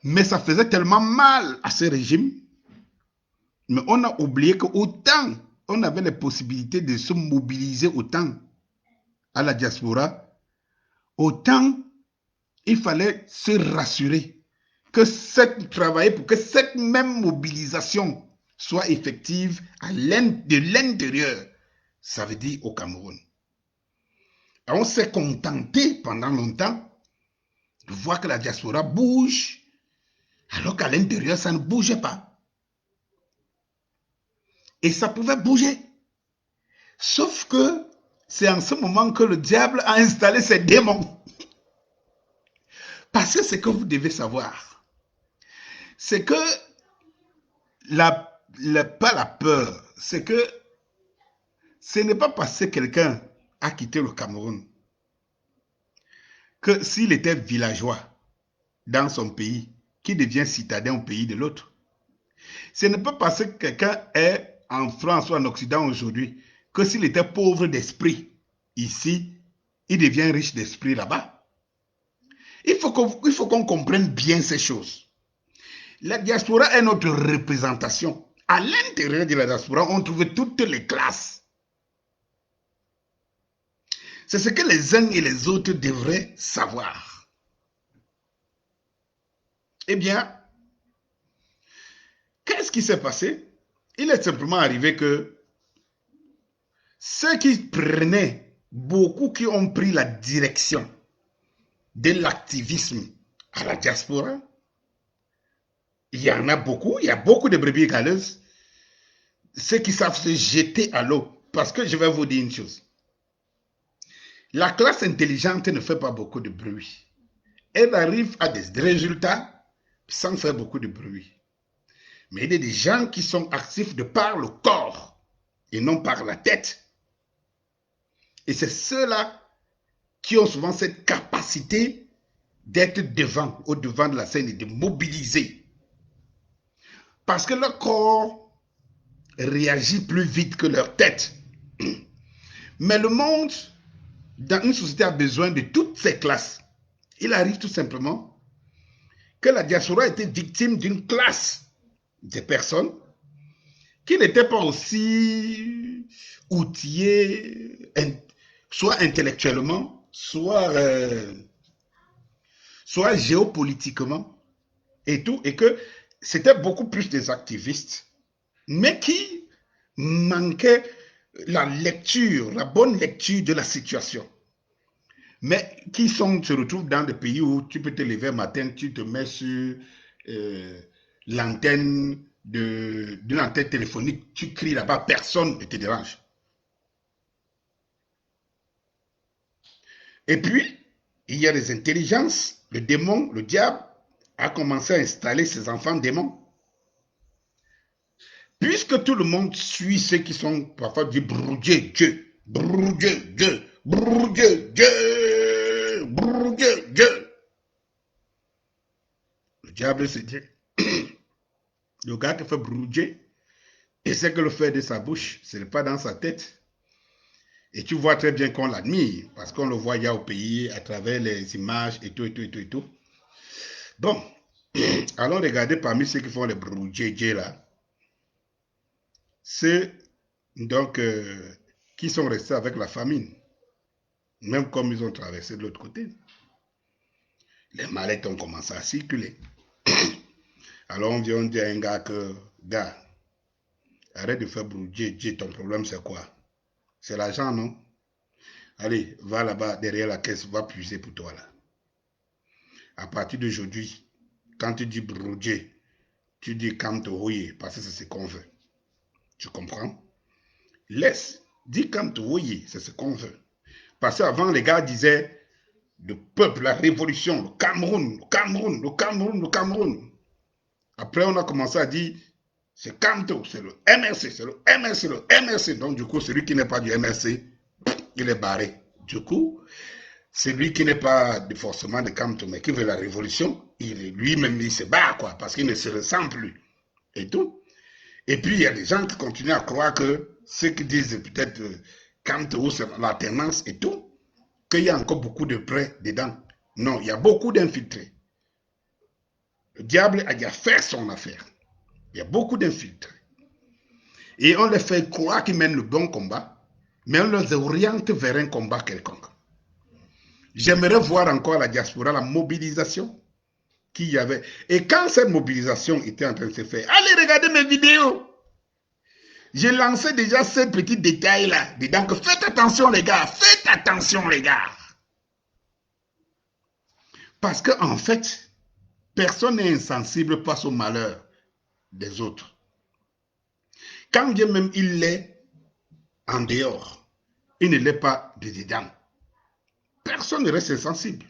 Mais ça faisait tellement mal à ce régime, mais on a oublié qu'autant on avait les possibilités de se mobiliser autant à la diaspora, autant il fallait se rassurer que travailler pour que cette même mobilisation soit effective de l'intérieur. Ça veut dire au Cameroun. On s'est contenté pendant longtemps de voir que la diaspora bouge, alors qu'à l'intérieur, ça ne bougeait pas. Et ça pouvait bouger. Sauf que c'est en ce moment que le diable a installé ses démons. Parce que ce que vous devez savoir, c'est que pas la peur, c'est que ce n'est pas parce que quelqu'un a quitté le Cameroun que s'il était villageois dans son pays, qu'il devient citadin au pays de l'autre. Ce n'est pas parce que quelqu'un est en France ou en Occident aujourd'hui que s'il était pauvre d'esprit ici, il devient riche d'esprit là-bas. Il faut qu'on comprenne bien ces choses. La diaspora est notre représentation. À l'intérieur de la diaspora, on trouve toutes les classes. C'est ce que les uns et les autres devraient savoir. Eh bien, qu'est-ce qui s'est passé? Il est simplement arrivé que ceux qui prenaient, beaucoup qui ont pris la direction de l'activisme à la diaspora, il y en a beaucoup, il y a beaucoup de brebis galeuses, ceux qui savent se jeter à l'eau. Parce que je vais vous dire une chose. La classe intelligente ne fait pas beaucoup de bruit. Elle arrive à des résultats sans faire beaucoup de bruit. Mais il y a des gens qui sont actifs de par le corps et non par la tête. Et c'est ceux-là qui ont souvent cette capacité d'être au devant de la scène et de mobiliser. Parce que leur corps réagit plus vite que leur tête. Mais le monde, dans une société, a besoin de toutes ces classes. Il arrive tout simplement que la diaspora était victime d'une classe de personnes qui n'étaient pas aussi outillées, soit intellectuellement, soit géopolitiquement et tout, et que c'était beaucoup plus des activistes, mais qui manquaient la lecture, la bonne lecture de la situation. Mais qui se retrouvent dans des pays où tu peux te lever matin, tu te mets sur l'antenne de l'antenne téléphonique, tu cries là-bas, personne ne te dérange. Et puis, il y a des intelligences, le démon, le diable, a commencé à installer ses enfants démons. Puisque tout le monde suit ceux qui sont parfois du Dieu, Dieu, Dieu, Dieu, Dieu, Dieu. Le diable se dit, le gars qui fait Dieu, essaie que le fait de sa bouche, ce n'est pas dans sa tête. Et tu vois très bien qu'on l'admire, parce qu'on le voit au pays, à travers les images et tout, et tout, et tout, et tout. Bon, allons regarder parmi ceux qui font les Dieu là. Ceux donc qui sont restés avec la famine, même comme ils ont traversé de l'autre côté. Les mallettes ont commencé à circuler. Alors on vient dire à un gars que, gars, arrête de faire brouiller, ton problème c'est quoi? C'est l'argent, non? Allez, va là-bas derrière la caisse, va puiser pour toi là. À partir d'aujourd'hui, quand tu dis brouiller, tu dis kamtohoye, parce que c'est ce qu'on veut. Tu comprends? Laisse, dis kamtohoye, c'est ce qu'on veut. Parce qu'avant, les gars disaient, le peuple, la révolution, le Cameroun, le Cameroun, le Cameroun, le Cameroun. Après, on a commencé à dire, c'est Camto, c'est le MRC, c'est le MRC, le MRC. Donc, du coup, celui qui n'est pas du MRC, il est barré. Du coup, celui qui n'est pas forcément de Camto, mais qui veut la révolution, lui-même, il se barre, quoi, parce qu'il ne se ressent plus. Et tout. Et puis, il y a des gens qui continuent à croire que ceux qui disent peut-être Camto, c'est l'alternance et tout, qu'il y a encore beaucoup de prêts dedans. Non, il y a beaucoup d'infiltrés. Le diable a déjà fait son affaire. Il y a beaucoup d'infiltrés. Et on les fait croire qu'ils mènent le bon combat, mais on les oriente vers un combat quelconque. J'aimerais voir encore la diaspora, la mobilisation qu'il y avait. Et quand cette mobilisation était en train de se faire, allez regarder mes vidéos. J'ai lancé déjà ces petits détails-là dedans. Que faites attention les gars, faites attention les gars. Parce qu'en fait, personne n'est insensible face au malheur des autres. Quand bien même il l'est en dehors, il ne l'est pas de dedans. Personne ne reste insensible.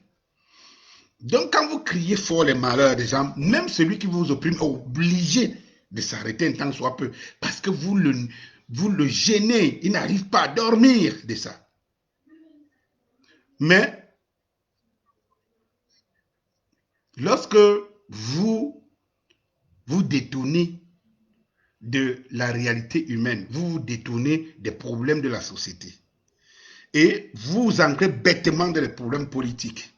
Donc quand vous criez fort les malheurs des gens, même celui qui vous opprime est obligé de s'arrêter un temps soit peu, parce que vous le gênez, il n'arrive pas à dormir de ça. Mais lorsque vous détournez de la réalité humaine, vous vous détournez des problèmes de la société et vous entrez bêtement dans les problèmes politiques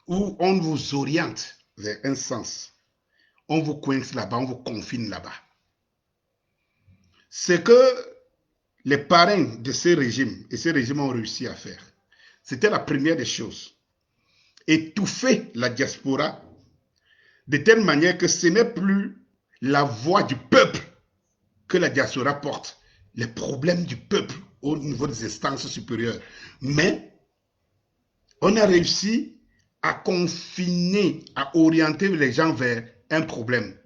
où on vous oriente vers un sens, on vous coince là-bas, on vous confine là-bas. C'est que les parrains de ces régimes, et ces régimes ont réussi à faire, c'était la première des choses, étouffer la diaspora de telle manière que ce n'est plus la voix du peuple que la diaspora porte, les problèmes du peuple au niveau des instances supérieures. Mais on a réussi à confiner, à orienter les gens vers un problème,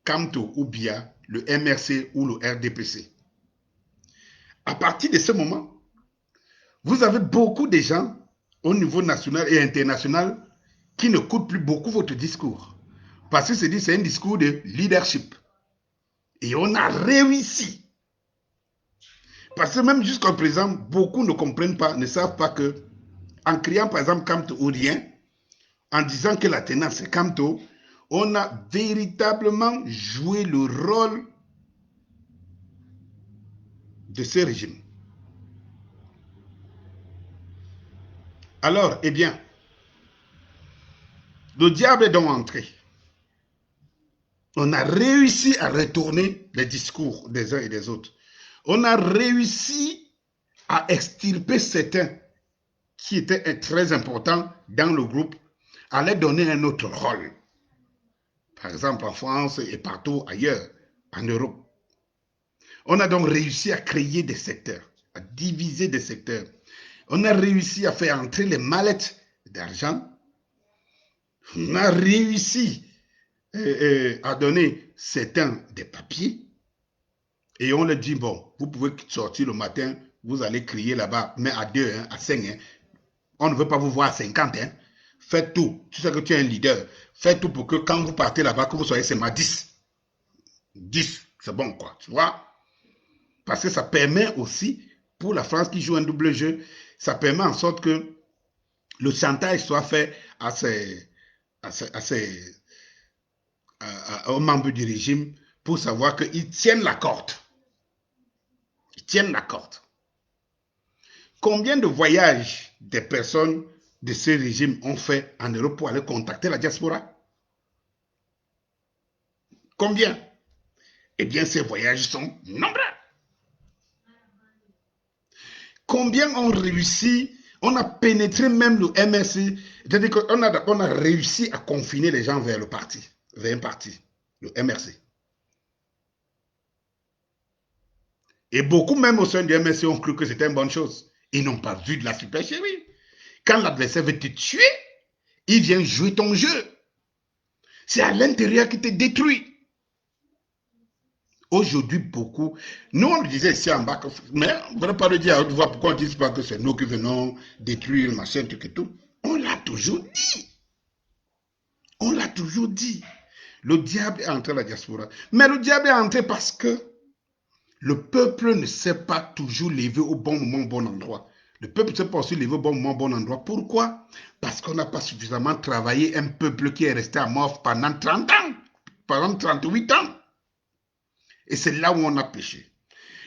Camto ou bien le MRC ou le RDPC. À partir de ce moment, vous avez beaucoup de gens au niveau national et international qui n'écoutent plus beaucoup votre discours. Parce que c'est un discours de leadership. Et on a réussi. Parce que même jusqu'à présent, beaucoup ne comprennent pas, ne savent pas que, en criant par exemple Camto ou rien, en disant que la tenance c'est Camto, on a véritablement joué le rôle de ce régime. Alors, eh bien, le diable est donc entré. On a réussi à retourner les discours des uns et des autres. On a réussi à extirper certains qui étaient très importants dans le groupe, à leur donner un autre rôle. Par exemple, en France et partout ailleurs, en Europe. On a donc réussi à créer des secteurs. à diviser des secteurs. On a réussi à faire entrer les mallettes d'argent. On a réussi à donner certains des papiers. Et on leur dit, bon, vous pouvez sortir le matin, vous allez crier là-bas, mais à 2, hein, à 5. Hein. On ne veut pas vous voir à 50. Hein. Faites tout. Tu sais que tu es un leader. Faites tout pour que quand vous partez là-bas, que vous soyez seulement 10. 10, c'est bon, quoi. Tu vois? Parce que ça permet aussi, pour la France qui joue un double jeu, ça permet en sorte que le chantage soit fait aux membres du régime pour savoir qu'ils tiennent la corde. Ils tiennent la corde. Combien de voyages des personnes de ce régime ont fait en Europe pour aller contacter la diaspora? Combien? Eh bien, ces voyages sont nombreux. Combien ont réussi, on a pénétré même le MRC, c'est-à-dire qu'on a réussi à confiner les gens vers le parti, vers un parti, le MRC. Et beaucoup même au sein du MRC ont cru que c'était une bonne chose. Ils n'ont pas vu de la supercherie. Quand l'adversaire veut te tuer, il vient jouer ton jeu. C'est à l'intérieur qui te détruit. Aujourd'hui, beaucoup, nous on le disait ici en bas, mais on ne va pas le dire à haute voix, pourquoi on ne dit pas que c'est nous qui venons détruire, machin, truc et tout. On l'a toujours dit. On l'a toujours dit. Le diable est entré à la diaspora. Mais le diable est entré parce que le peuple ne s'est pas toujours levé au bon moment, au bon endroit. Le peuple ne s'est pas aussi levé au bon moment, au bon endroit. Pourquoi? Parce qu'on n'a pas suffisamment travaillé un peuple qui est resté à mort pendant 30 ans, pendant 38 ans. Et c'est là où on a péché.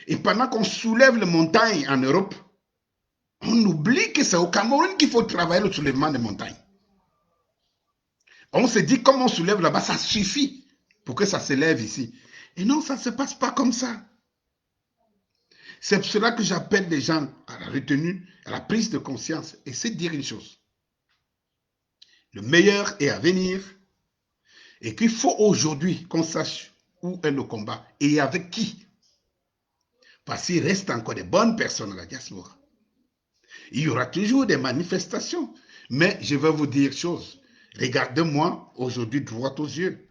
Et pendant qu'on soulève les montagnes en Europe, on oublie que c'est au Cameroun qu'il faut travailler le soulèvement des montagnes. On se dit, comme on soulève là-bas, ça suffit pour que ça s'élève ici. Et non, ça ne se passe pas comme ça. C'est pour cela que j'appelle les gens à la retenue, à la prise de conscience. Et c'est dire une chose. Le meilleur est à venir. Et qu'il faut aujourd'hui qu'on sache où est le combat et avec qui. Parce qu'il reste encore des bonnes personnes à la diaspora. Il y aura toujours des manifestations. Mais je vais vous dire une chose. Regardez-moi aujourd'hui droit aux yeux.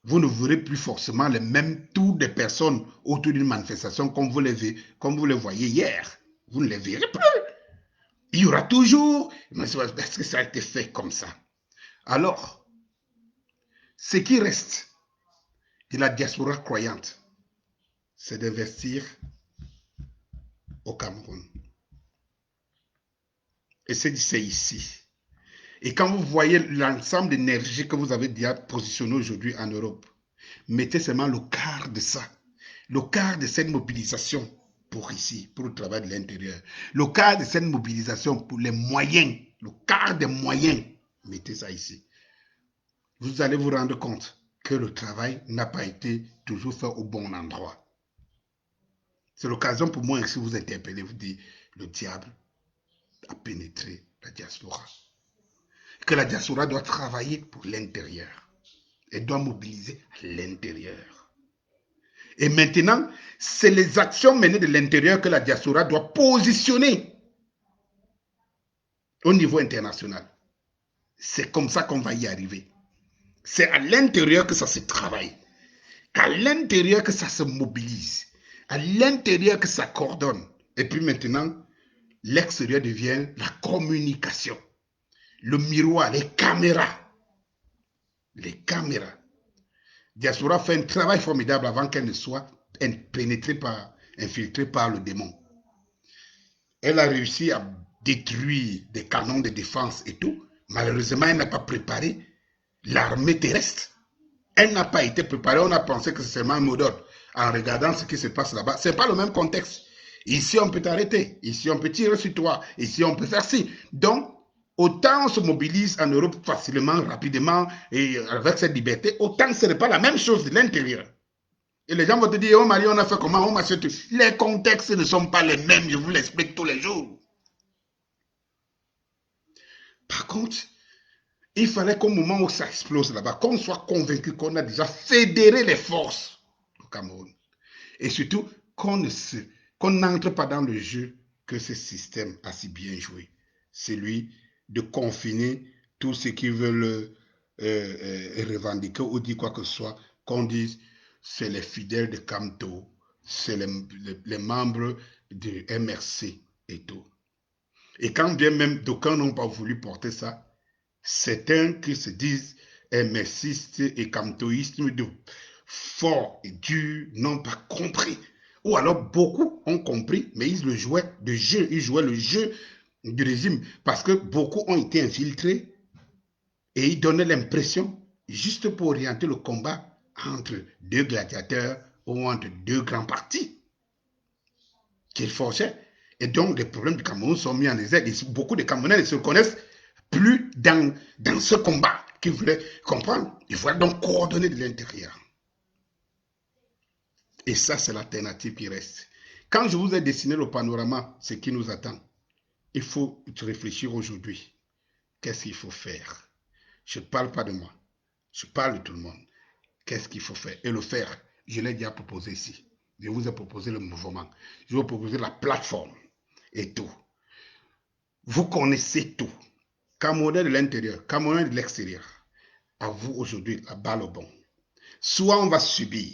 Vous ne verrez plus forcément les mêmes tours de personnes autour d'une manifestation comme vous les voyez hier. Vous ne les verrez plus. Il y aura toujours... Est-ce que ça a été fait comme ça? Alors, ce qui reste de la diaspora croyante, c'est d'investir au Cameroun. Et c'est ici. Et quand vous voyez l'ensemble d'énergie que vous avez déjà positionné aujourd'hui en Europe, mettez seulement le quart de ça, le quart de cette mobilisation pour ici, pour le travail de l'intérieur, le quart de cette mobilisation pour les moyens, le quart des moyens, mettez ça ici. Vous allez vous rendre compte que le travail n'a pas été toujours fait au bon endroit. C'est l'occasion pour moi ici de vous interpeller, vous dire, le diable a pénétré la diaspora. Que la diaspora doit travailler pour l'intérieur. Elle doit mobiliser à l'intérieur. Et maintenant, c'est les actions menées de l'intérieur que la diaspora doit positionner au niveau international. C'est comme ça qu'on va y arriver. C'est à l'intérieur que ça se travaille. À l'intérieur que ça se mobilise. À l'intérieur que ça coordonne. Et puis maintenant, l'extérieur devient la communication. Le miroir, les caméras. Les caméras. Diaspora fait un travail formidable avant qu'elle ne soit infiltrée par le démon. Elle a réussi à détruire des canons de défense et tout. Malheureusement, elle n'a pas préparé l'armée terrestre. Elle n'a pas été préparée. On a pensé que c'est seulement un mot d'ordre. En regardant ce qui se passe là-bas, ce n'est pas le même contexte. Ici, on peut t'arrêter. Ici, on peut tirer sur toi. Ici, on peut faire ci. Donc, autant on se mobilise en Europe facilement, rapidement, et avec cette liberté, autant ce n'est pas la même chose de l'intérieur. Et les gens vont te dire, oh Marie, on a fait comment, on m'a fait tout. Les contextes ne sont pas les mêmes, je vous l'explique tous les jours. Par contre, il fallait qu'au moment où ça explose là-bas, qu'on soit convaincu qu'on a déjà fédéré les forces au Cameroun. Et surtout, qu'on ne se qu'on n'entre pas dans le jeu que ce système a si bien joué. Celui de confiner tous ceux qui veulent revendiquer ou dire quoi que ce soit, qu'on dise c'est les fidèles de Camto, c'est les membres du MRC et tout. Et quand bien même d'aucuns n'ont pas voulu porter ça, certains qui se disent MRCistes et camtoïstes de fort et dur n'ont pas compris. Ou alors beaucoup ont compris, mais ils le jouaient de jeu, ils jouaient le jeu du régime parce que beaucoup ont été infiltrés et ils donnaient l'impression, juste pour orienter le combat entre deux gladiateurs ou entre deux grands partis, qu'ils forçaient. Et donc, les problèmes du Cameroun sont mis en exergue. Et beaucoup de Camerounais ne se connaissent plus dans ce combat qu'ils voulaient comprendre. Il faut donc coordonner de l'intérieur. Et ça, c'est l'alternative qui reste. Quand je vous ai dessiné le panorama, ce qui nous attend, il faut réfléchir aujourd'hui. Qu'est-ce qu'il faut faire? Je ne parle pas de moi. Je parle de tout le monde. Qu'est-ce qu'il faut faire? Et le faire, je l'ai déjà proposé ici. Je vous ai proposé le mouvement. Je vous ai proposé la plateforme et tout. Vous connaissez tout. Camerounais de l'intérieur, Camerounais de l'extérieur. À vous aujourd'hui, la balle au bon. Soit on va subir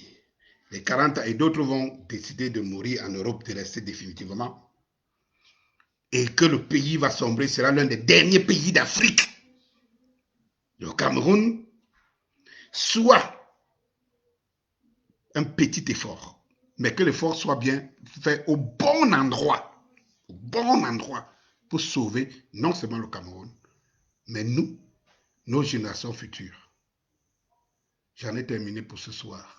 les 40 ans et d'autres vont décider de mourir en Europe, de rester définitivement. Et que le pays va sombrer, sera l'un des derniers pays d'Afrique. Le Cameroun, soit un petit effort, mais que l'effort soit bien fait au bon endroit pour sauver non seulement le Cameroun, mais nous, nos générations futures. J'en ai terminé pour ce soir.